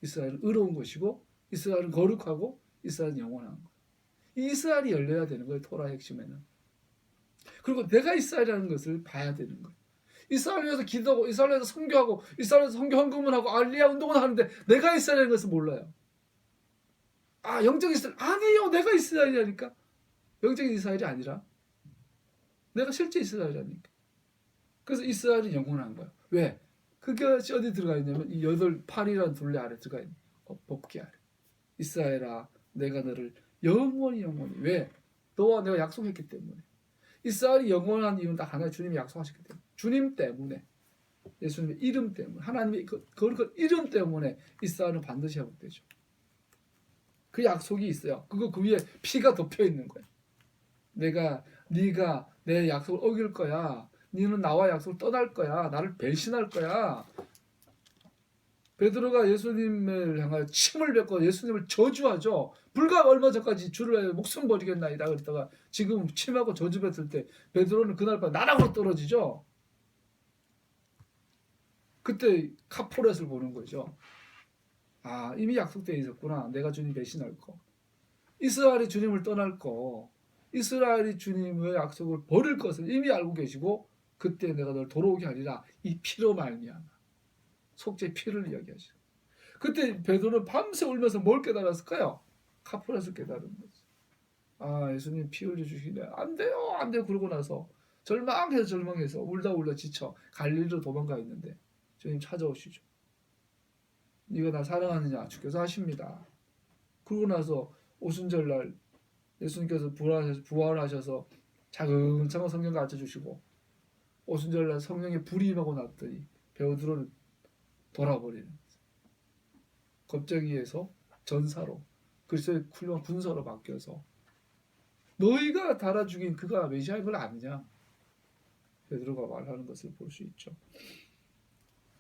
이스라엘은 의로운 것이고, 이스라엘은 거룩하고, 이스라엘은 영원한 거예요. 이 이스라엘이 열려야 되는 거예요, 토라의 핵심에는. 그리고 내가 이스라엘이라는 것을 봐야 되는 거예요. 이스라엘을 위해서 기도하고, 이스라엘을 위해서 선교하고, 이스라엘에서 선교 헌금을 하고, 알리야 운동을 하는데 내가 이스라엘인 것을 몰라요. 아, 영적 이스라엘 아니에요. 내가 이스라엘이라니까. 영적인 이스라엘이 아니라 내가 실제 이스라엘이라니까. 그래서 이스라엘은 영원한 거예요. 왜? 그것이 어디 들어가 있냐면 이 8이라는 둘레 아래 들어가 있는 법궤 아래. 이스라엘아, 내가 너를 영원히. 왜? 너와 내가 약속했기 때문에. 이스라엘이 영원한 이유는 딱 하나의 주님이 약속하셨기 때문에. 주님 때문에. 예수님의 이름 때문에. 하나님의 거룩한 이름 때문에 이스라엘은 반드시 회복되죠. 그 약속이 있어요. 그 위에 피가 덮여 있는 거예요. 네가 내 약속을 어길 거야. 너는 나와 약속을 떠날 거야. 나를 배신할 거야. 베드로가 예수님을 향하여 침을 뱉고 예수님을 저주하죠. 불과 얼마 전까지 주를 위해 목숨 버리겠나이다 그랬다가 지금 침하고 저주 뱉을 때 베드로는 그날 밤 나락으로 떨어지죠. 그때 카포렛을 보는 거죠. 아, 이미 약속되어 있었구나. 내가 주님 배신할 거. 이스라엘이 주님을 떠날 거. 이스라엘이 주님의 약속을 버릴 것을 이미 알고 계시고, 그때 내가 널 돌아오게 하리라. 이 피로 말미암아. 속죄 피를 이야기하죠. 그때 베드로는 밤새 울면서 뭘 깨달았을까요? 카포렛을 깨달은 거죠. 아, 예수님 피 흘려주시네. 안 돼요. 안 돼요. 그러고 나서 절망해서 울다 지쳐 갈릴리로 도망가 있는데 주님 찾아오시죠. 네가 나 사랑하느냐? 주께서 하십니다. 그러고 나서 오순절날 예수님께서 부활하셔서 차근차근 성경 가르쳐주시고, 오순절날 성령의 불이 임하고 났더니 베드로는 돌아버리는 거죠. 겁쟁이에서 전사로, 그리스도의 훌륭한 군사로 바뀌어서 너희가 달아 죽인 그가 메시아인 걸 아느냐? 베드로가 말하는 것을 볼 수 있죠.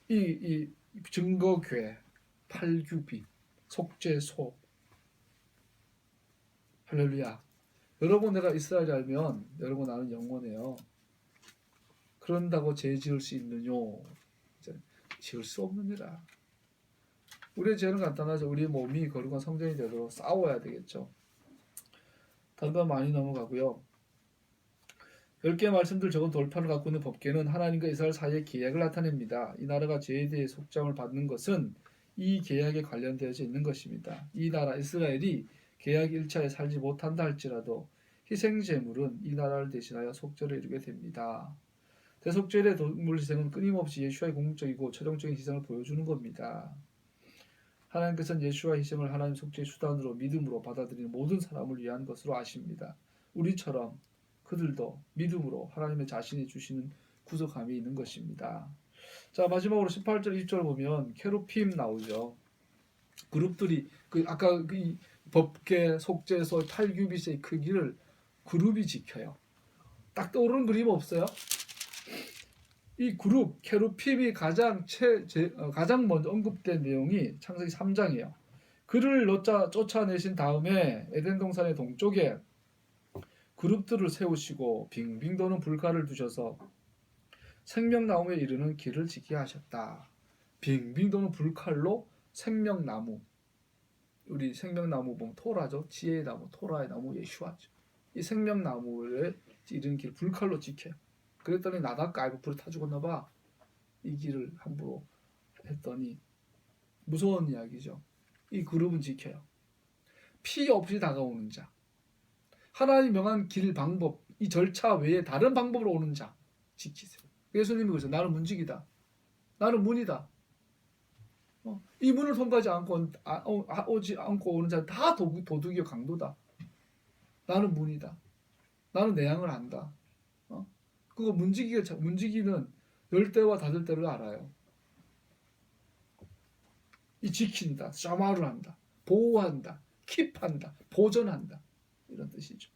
이 증거궤, 팔규비, 속죄소. 할렐루야. 여러분, 내가 이스라엘이 알면 여러분 나는 영원해요. 그런다고 죄 지을 수 있느뇨? 지을 수 없느니라. 우리의 죄는 간단하죠. 우리 몸이 거룩한 성전이 되도록 싸워야 되겠죠. 단가 많이 넘어가고요. 10개의 말씀들 적은 돌판을 갖고 있는 법궤는 하나님과 이스라엘 사이의 계약을 나타냅니다. 이 나라가 죄에 대해 속죄함을 받는 것은 이 계약에 관련되어져 있는 것입니다. 이 나라 이스라엘이 계약 1차에 살지 못한다 할지라도 희생제물은 이 나라를 대신하여 속죄를 이루게 됩니다. 대속죄의 동물 희생은 끊임없이 예수와의 궁극적이고 최종적인 희생을 보여주는 겁니다. 하나님께서는 예수와 희생을 하나님 속죄의 수단으로 믿음으로 받아들이는 모든 사람을 위한 것으로 아십니다. 우리처럼 그들도 믿음으로 하나님의 자신이 주시는 구속함이 있는 것입니다. 자, 마지막으로 18절 20절 보면 케루빔 나오죠. 그룹들이 아까 그 법궤 속죄소 8규빗의 크기를 그룹이 지켜요. 딱 떠오르는 그림 없어요? 이 그룹 케루빔이 가장 먼저 언급된 내용이 창세기 3장이에요. 그를 쫓아내신 다음에 에덴 동산의 동쪽에 그룹들을 세우시고 빙빙 도는 불칼을 두셔서 생명나무에 이르는 길을 지키게 하셨다. 빙빙 도는 불칼로 생명나무, 우리 생명나무 보면 토라죠. 지혜의 나무, 토라의 나무, 예슈아죠. 이 생명나무에 이르는 길 불칼로 지켜요. 그랬더니 나답과 아비가 불에 타 죽었나 봐. 이 길을 함부로 했더니 무서운 이야기죠. 이 그룹은 지켜요. 피 없이 다가오는 자, 하나님 명한 길 방법, 이 절차 외에 다른 방법으로 오는 자 지키세요. 예수님이 그러세요. 나는 문지기다. 나는 문이다. 이 문을 통과하지 않고 오지 않고 오는 자는 다 도둑이요 강도다. 나는 문이다. 나는 내 양을 안다. 그거 문지기는 열 대와 닫을 때를 알아요. 이 지킨다, 샤마를 한다, 보호한다, 킵한다, 보존한다 이런 뜻이죠.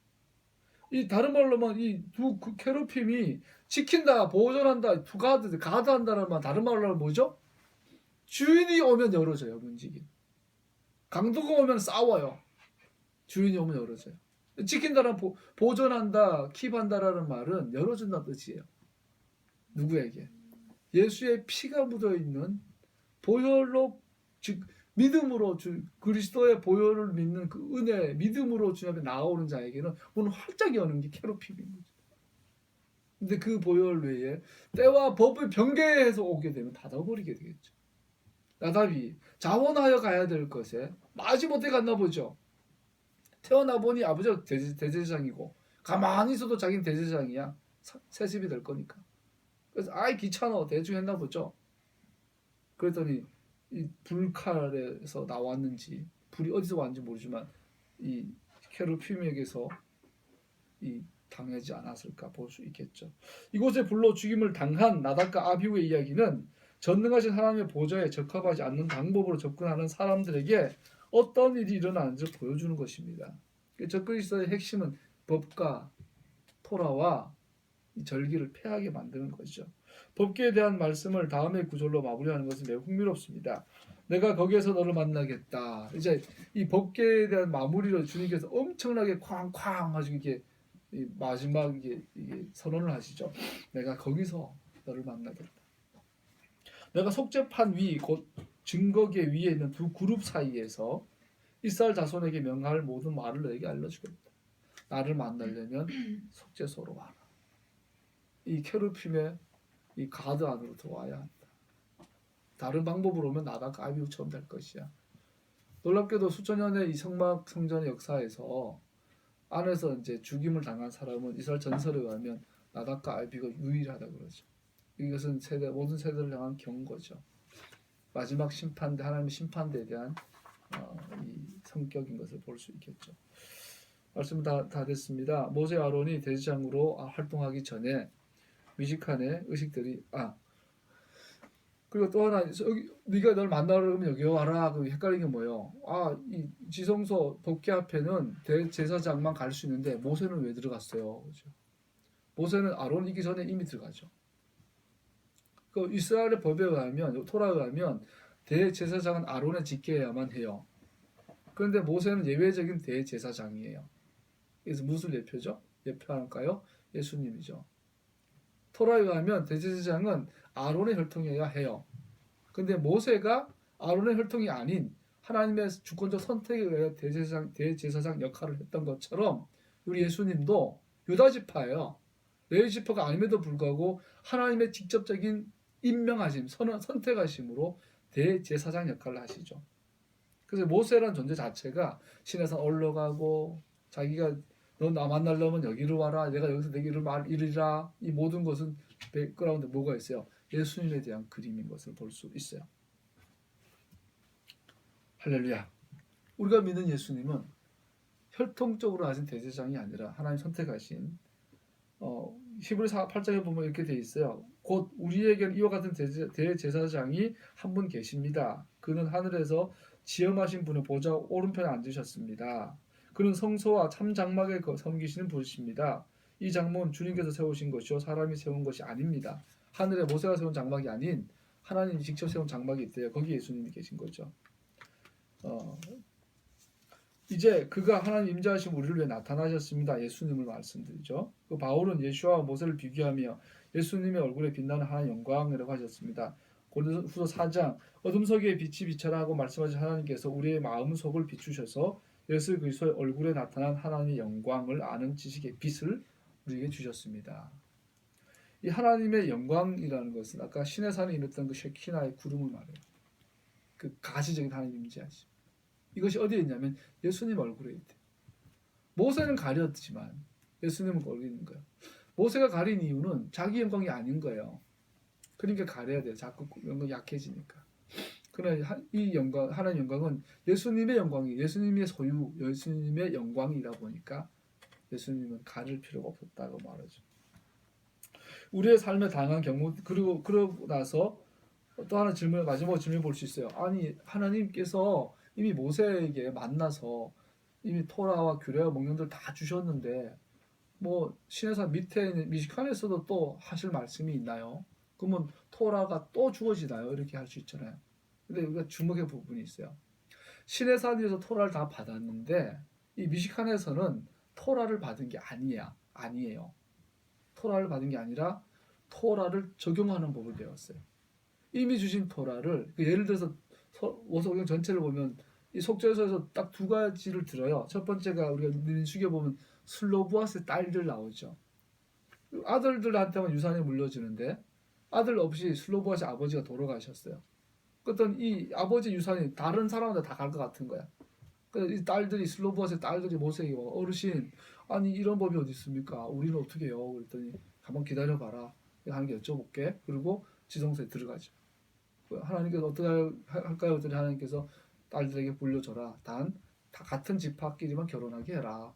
이 다른 말로만 이 두 케루빔이 지킨다, 보존한다, 가드한다는 말 다른 말로 뭐죠? 주인이 오면 열어져요. 문지기. 강도가 오면 싸워요. 주인이 오면 열어져요. 지킨다는 보존한다, 킵한다라는 말은 열어준다는 뜻이에요. 누구에게? 예수의 피가 묻어있는 보혈로, 즉 믿음으로 그리스도의 보혈을 믿는 그 은혜, 믿음으로 주님 앞에 나아오는 자에게는 문을 활짝 여는 게 케루빔인 거죠. 근데 그 보혈 외에 때와 법을 변개해서 오게 되면 닫아버리게 되겠죠. 나답이 자원하여 가야 될 것에 마지못해 갔나 보죠. 태어나 보니 아버지가 대제사장이고 가만히 있어도 자기는 대제사장이야. 세습이 될 거니까. 그래서 아이 귀찮아 대충 했나 보죠. 그랬더니 이 불칼에서 나왔는지 불이 어디서 왔는지 모르지만 이 케루빔에게서 이 당하지 않았을까 볼 수 있겠죠. 이곳에 불로 죽임을 당한 나답과 아비후의 이야기는 전능하신 하나님의 보좌에 적합하지 않는 방법으로 접근하는 사람들에게 어떤 일이 일어나는지 보여주는 것입니다. 적그리스도의 핵심은 법과 토라와 이 절기를 폐하게 만드는 것이죠. 법궤에 대한 말씀을 다음의 구절로 마무리하는 것은 매우 흥미롭습니다. 내가 거기에서 너를 만나겠다. 이제 이 법궤에 대한 마무리를 주님께서 엄청나게 쾅쾅 하시고 이게 마지막 이게 선언을 하시죠. 내가 거기서 너를 만나겠다. 내가 속죄판 위 곧 증거계 위에 있는 두 그룹 사이에서 이스라엘 자손에게 명할 모든 말을 너에게 알려주겠다. 나를 만나려면 속죄소로 와라. 이 케루빔의 이 가드 안으로 들어와야 한다. 다른 방법으로 오면 나답과 아비후처럼 될 것이야. 놀랍게도 수천 년의 이 성막 성전의 역사에서 안에서 이제 죽임을 당한 사람은 이스라엘 전설에 의하면 나답과 아비가 유일하다 그러죠. 이것은 모든 세대를 향한 경고죠. 마지막 심판대, 하나님의 심판대에 대한 이 성격인 것을 볼 수 있겠죠. 말씀 다 됐습니다. 모세 아론이 대제사장으로 활동하기 전에 미식칸의 의식들이 그리고 또 하나 여기 네가 널 만나러 그러면 여기 와라. 그 헷갈리는 게 뭐예요? 이 지성소 법궤 앞에는 대제사장만 갈 수 있는데 모세는 왜 들어갔어요? 그렇죠? 모세는 아론 이기 전에 이미 들어가죠. 그 이스라엘의 법에 의하면 토라에 의하면 대제사장은 아론의 직계여야만 해요. 그런데 모세는 예외적인 대제사장이에요. 그래서 무엇을 예표죠? 예표할까요? 예수님이죠. 토라에 의하면 대제사장은 아론의 혈통이어야 해요. 근데 모세가 아론의 혈통이 아닌 하나님의 주권적 선택에 의해 대제사장 역할을 했던 것처럼 우리 예수님도 유다 지파예요. 레위 지파가 아님에도 불구하고 하나님의 직접적인 임명하심, 선택하심으로 대제사장 역할을 하시죠. 그래서 모세라는 존재 자체가 신에서 올라가고 자기가 너 나 만나려면 여기로 와라. 내가 여기서 내 길을 이르리라. 이 모든 것은 백그라운드에 뭐가 있어요? 예수님에 대한 그림인 것을 볼 수 있어요. 할렐루야. 우리가 믿는 예수님은 혈통적으로 하신 대제사장이 아니라 하나님 선택하신 히브리서 8장에 보면 이렇게 돼 있어요. 곧 우리에게는 이와 같은 대제사장이 한 분 계십니다. 그는 하늘에서 지엄하신 분의 보좌 오른편에 앉으셨습니다. 그는 성소와 참 장막에 섬기시는 분이십니다. 이 장막은 주님께서 세우신 것이요 사람이 세운 것이 아닙니다. 하늘에 모세가 세운 장막이 아닌 하나님이 직접 세운 장막이 있대요. 거기 예수님이 계신 거죠. 이제 그가 하나님 임재하신 우리를 위해 나타나셨습니다. 예수님을 말씀드리죠. 그 바울은 예수와 모세를 비교하며 예수님의 얼굴에 빛나는 하나님의 영광이라고 하셨습니다. 고린도후서 4장 어둠 속에 빛이 비쳐라 하고 말씀하신 하나님께서 우리의 마음 속을 비추셔서 예수 그리스도의 얼굴에 나타난 하나님의 영광을 아는 지식의 빛을 우리에게 주셨습니다. 이 하나님의 영광이라는 것은 아까 신의 산에 이뤘던 그 쉐키나의 구름을 말해요. 그 가시적인 하나님 임재하심. 이것이 어디에 있냐면 예수님 얼굴에 있대. 모세는 가렸지만 예수님은 거기 있는 거예요. 모세가 가린 이유는 자기 영광이 아닌 거예요. 그러니까 가려야 돼요. 자꾸 영광이 약해지니까. 그러나 이 영광, 하나님의 영광은 예수님의 영광이, 예수님의 소유, 예수님의 영광이다 보니까 예수님은 가릴 필요가 없었다고 말하죠. 우리의 삶에 다양한 경우 그러고 나서 또 하나 마지막 질문 볼 수 있어요. 아니 하나님께서 이미 모세에게 만나서 이미 토라와 규례와 명령들 다 주셨는데 뭐 시내산 밑에 있는 미식칸에서도 또 하실 말씀이 있나요? 그러면 토라가 또 주어지나요? 이렇게 할 수 있잖아요. 근데 우리가 주목의 부분이 있어요. 시내산에서 토라를 다 받았는데 이 미식칸에서는 토라를 받은 게 아니에요. 토라를 받은 게 아니라 토라를 적용하는 법을 배웠어요. 이미 주신 토라를 예를 들어서 모세오경 전체를 보면 이 속죄소에서 딱 두 가지를 들어요. 첫 번째가 우리가 민수기에 보면 슬로브아스의 딸들 나오죠. 아들들한테만 유산이 물려지는데 아들 없이 슬로브아스의 아버지가 돌아가셨어요. 그랬더니 이 아버지 유산이 다른 사람한테 다 갈 것 같은 거야. 그래서 이 딸들이 슬로브아스의 딸들이 모세에게 와 어르신 아니 이런 법이 어디 있습니까? 우리는 어떻게 해요? 그랬더니 한번 기다려봐라. 하는 게 여쭤볼게. 그리고 지성소에 들어가죠. 하나님께서 어떻게 할까요? 그랬더니 하나님께서 딸들에게 물려줘라. 단 다 같은 지파끼리만 결혼하게 해라.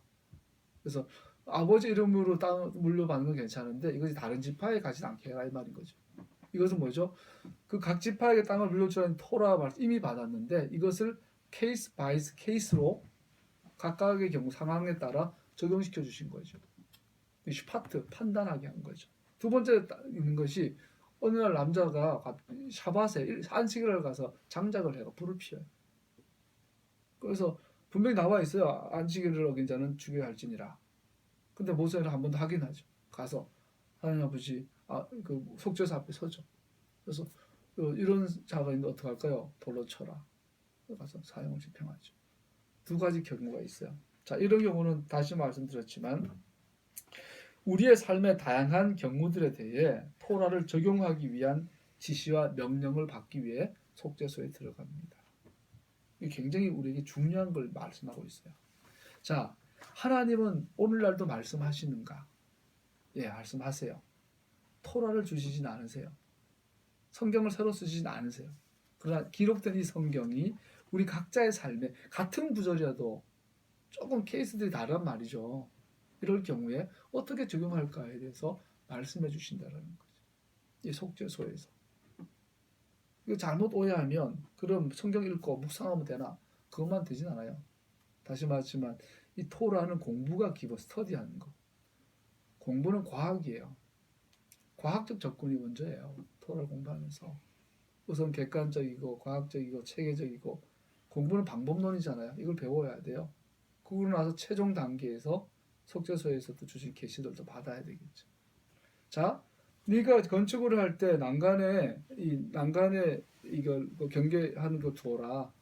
그래서 아버지 이름으로 땅 물려받는 건 괜찮은데 이것이 다른 지파에 가지 않게 해라 이 말인 거죠. 이것은 뭐죠? 그 각 지파에게 땅을 물려주라는 토라 말 이미 받았는데 이것을 케이스 바이 케이스로 각각의 경우 상황에 따라 적용시켜 주신 거죠. 슈파트 판단하게 한 거죠. 두 번째 있는 것이 어느 날 남자가 샤밧에 안식일을 가서 장작을 해가 불을 피워요. 그래서 분명히 나와 있어요. 안식일을 어긴 자는 죽여야 할지니라. 근데 모세는 한 번 더 확인하죠. 가서 하나님 아버지 그 속죄소 앞에 서죠. 그래서 이런 자가 있는데 어떻게 할까요? 돌로 쳐라. 가서 사형을 집행하죠. 두 가지 경우가 있어요. 자, 이런 경우는 다시 말씀드렸지만 우리의 삶의 다양한 경우들에 대해 토라를 적용하기 위한 지시와 명령을 받기 위해 속죄소에 들어갑니다. 이게 굉장히 우리에게 중요한 걸 말씀하고 있어요. 자, 하나님은 오늘날도 말씀하시는가? 예, 말씀하세요. 토라를 주시진 않으세요. 성경을 새로 쓰시진 않으세요. 그러나 기록된 이 성경이 우리 각자의 삶에 같은 구절이라도 조금 케이스들이 다른 말이죠. 이럴 경우에 어떻게 적용할까에 대해서 말씀해 주신다는 거죠. 이 속죄소에서. 이거 잘못 오해하면 그럼 성경 읽고 묵상하면 되나? 그것만 되진 않아요. 다시 말하지만 이 토라는 공부가 기본 스터디하는 거. 공부는 과학이에요. 과학적 접근이 먼저예요. 토라를 공부하면서. 우선 객관적이고 과학적이고 체계적이고 공부는 방법론이잖아요. 이걸 배워야 돼요. 그러고 나서 최종 단계에서 속죄소에서도 주신 계시들도 받아야 되겠죠. 자, 네가 건축을 할 때 난간에 이걸 경계하는 거 줘라.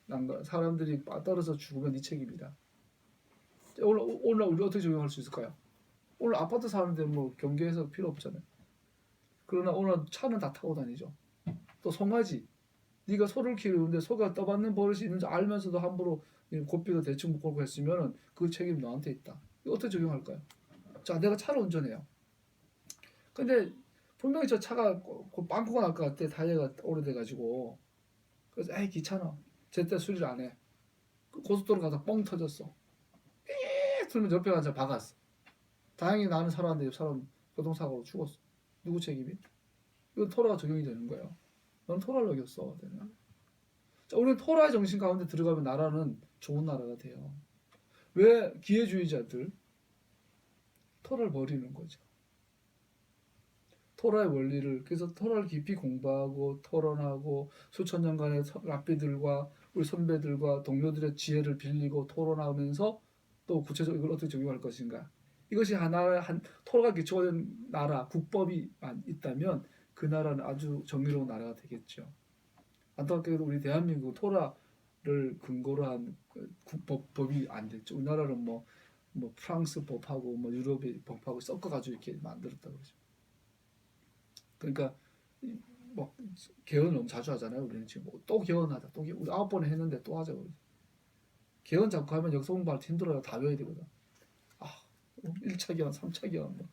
난간 사람들이 떨어져 죽으면 네 책임이다. 오늘 우리 어떻게 적용할 수 있을까요? 오늘 아파트 사는데 뭐 경계해서 필요 없잖아요. 그러나 오늘 차는 다 타고 다니죠. 또 송아지, 네가 소를 키우는데 소가 떠받는 버릇이 있는 줄 알면서도 함부로 고삐도 대충 묶고 했으면은 그 책임 너한테 있다. 이거 어떻게 적용할까요? 자, 내가 차를 운전해요. 근데 분명히 저 차가 빵꾸가 날 것 같아. 타이어가 오래돼가지고. 그래서 에이 귀찮아. 제때 수리를 안 해. 고속도로 가다 뻥 터졌어. 삐 틀면 옆에 가서 박았어. 다행히 나는 살았는데 옆 사람 교통사고로 죽었어. 누구 책임이? 이건 토라가 적용이 되는 거예요. 넌 토라를 어겼어. 되나? 자, 우리는 토라의 정신 가운데 들어가면 나라는 좋은 나라가 돼요. 왜 기회주의자들 토라를 버리는 거죠. 토라의 원리를 그래서 토라를 깊이 공부하고 토론하고 수천 년간의 랍비들과 우리 선배들과 동료들의 지혜를 빌리고 토론하면서 또 구체적으로 이걸 어떻게 적용할 것인가. 이것이 하나의 토라가 기초된 나라 국법이 있다면 그 나라는 아주 정의로운 나라가 되겠죠. 안타깝게도 우리 대한민국 토라를 근거로 한 법이 안 됐죠. 우리나라는 뭐 프랑스 법하고 뭐 유럽의 법하고 섞어가지고 이렇게 만들었다 그러죠. 그러니까 뭐 개헌을 너무 자주 하잖아요. 우리는 지금 또 개헌하자, 또 우리 9번에 했는데 또 하자 그러죠. 개헌 자꾸 하면 역사 공부할 때 힘들어요. 다 외워야 되거든. 1차 개헌, 3차 개헌 뭐.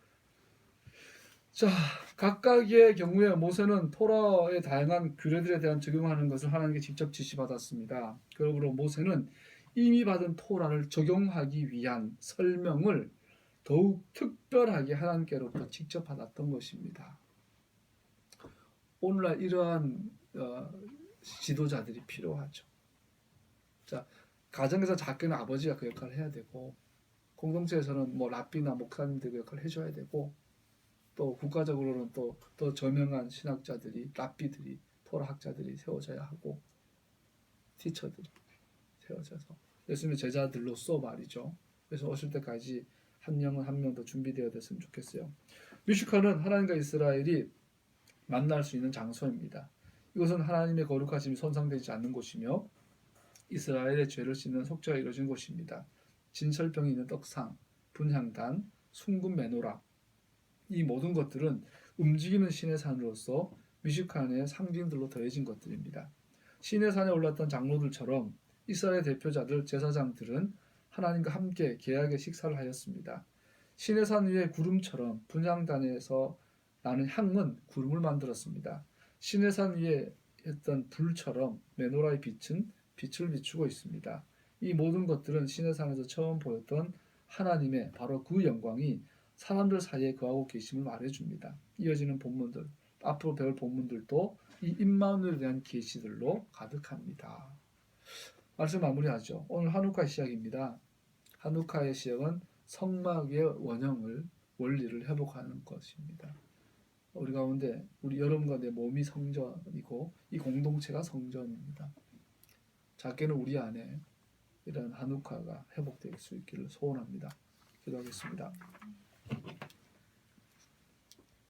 자, 각각의 경우에 모세는 토라의 다양한 규례들에 대한 적용하는 것을 하나님께 직접 지시받았습니다. 그러므로 모세는 이미 받은 토라를 적용하기 위한 설명을 더욱 특별하게 하나님께로부터 직접 받았던 것입니다. 오늘날 이러한 지도자들이 필요하죠. 자, 가정에서 작게는 아버지가 그 역할을 해야 되고, 공동체에서는 뭐 랍비나 목사님들 그 역할을 해줘야 되고, 또 국가적으로는 또 더 저명한 신학자들이, 랍비들이, 토라학자들이 세워져야 하고, 티처들이 세워져서 예수님의 제자들로서 말이죠. 그래서 오실 때까지 한 명은 한 명 더 준비되어야 됐으면 좋겠어요. 미슈카는 하나님과 이스라엘이 만날 수 있는 장소입니다. 이것은 하나님의 거룩하심이 손상되지 않는 곳이며 이스라엘의 죄를 씻는 속죄가 이루어진 곳입니다. 진설병이 있는 떡상, 분향단, 숭금 메노라 이 모든 것들은 움직이는 신의 산으로서 미슈칸의 상징들로 더해진 것들입니다. 신의 산에 올랐던 장로들처럼 이스라엘 대표자들, 제사장들은 하나님과 함께 계약의 식사를 하였습니다. 신의 산 위에 구름처럼 분향단에서 나는 향은 구름을 만들었습니다. 신의 산 위에 했던 불처럼 메노라의 빛은 빛을 비추고 있습니다. 이 모든 것들은 신의 산에서 처음 보였던 하나님의 바로 그 영광이 사람들 사이에 거하고 계심을 말해줍니다. 이어지는 본문들, 앞으로 배울 본문들도 이 임마누엘에 대한 계시들로 가득합니다. 말씀 마무리하죠. 오늘 한우카 시작입니다. 한우카의 시작은 성막의 원리를 회복하는 것입니다. 우리 가운데 우리 여러분과 내 몸이 성전이고 이 공동체가 성전입니다. 작게는 우리 안에 이런 한우카가 회복될 수 있기를 소원합니다. 기도하겠습니다.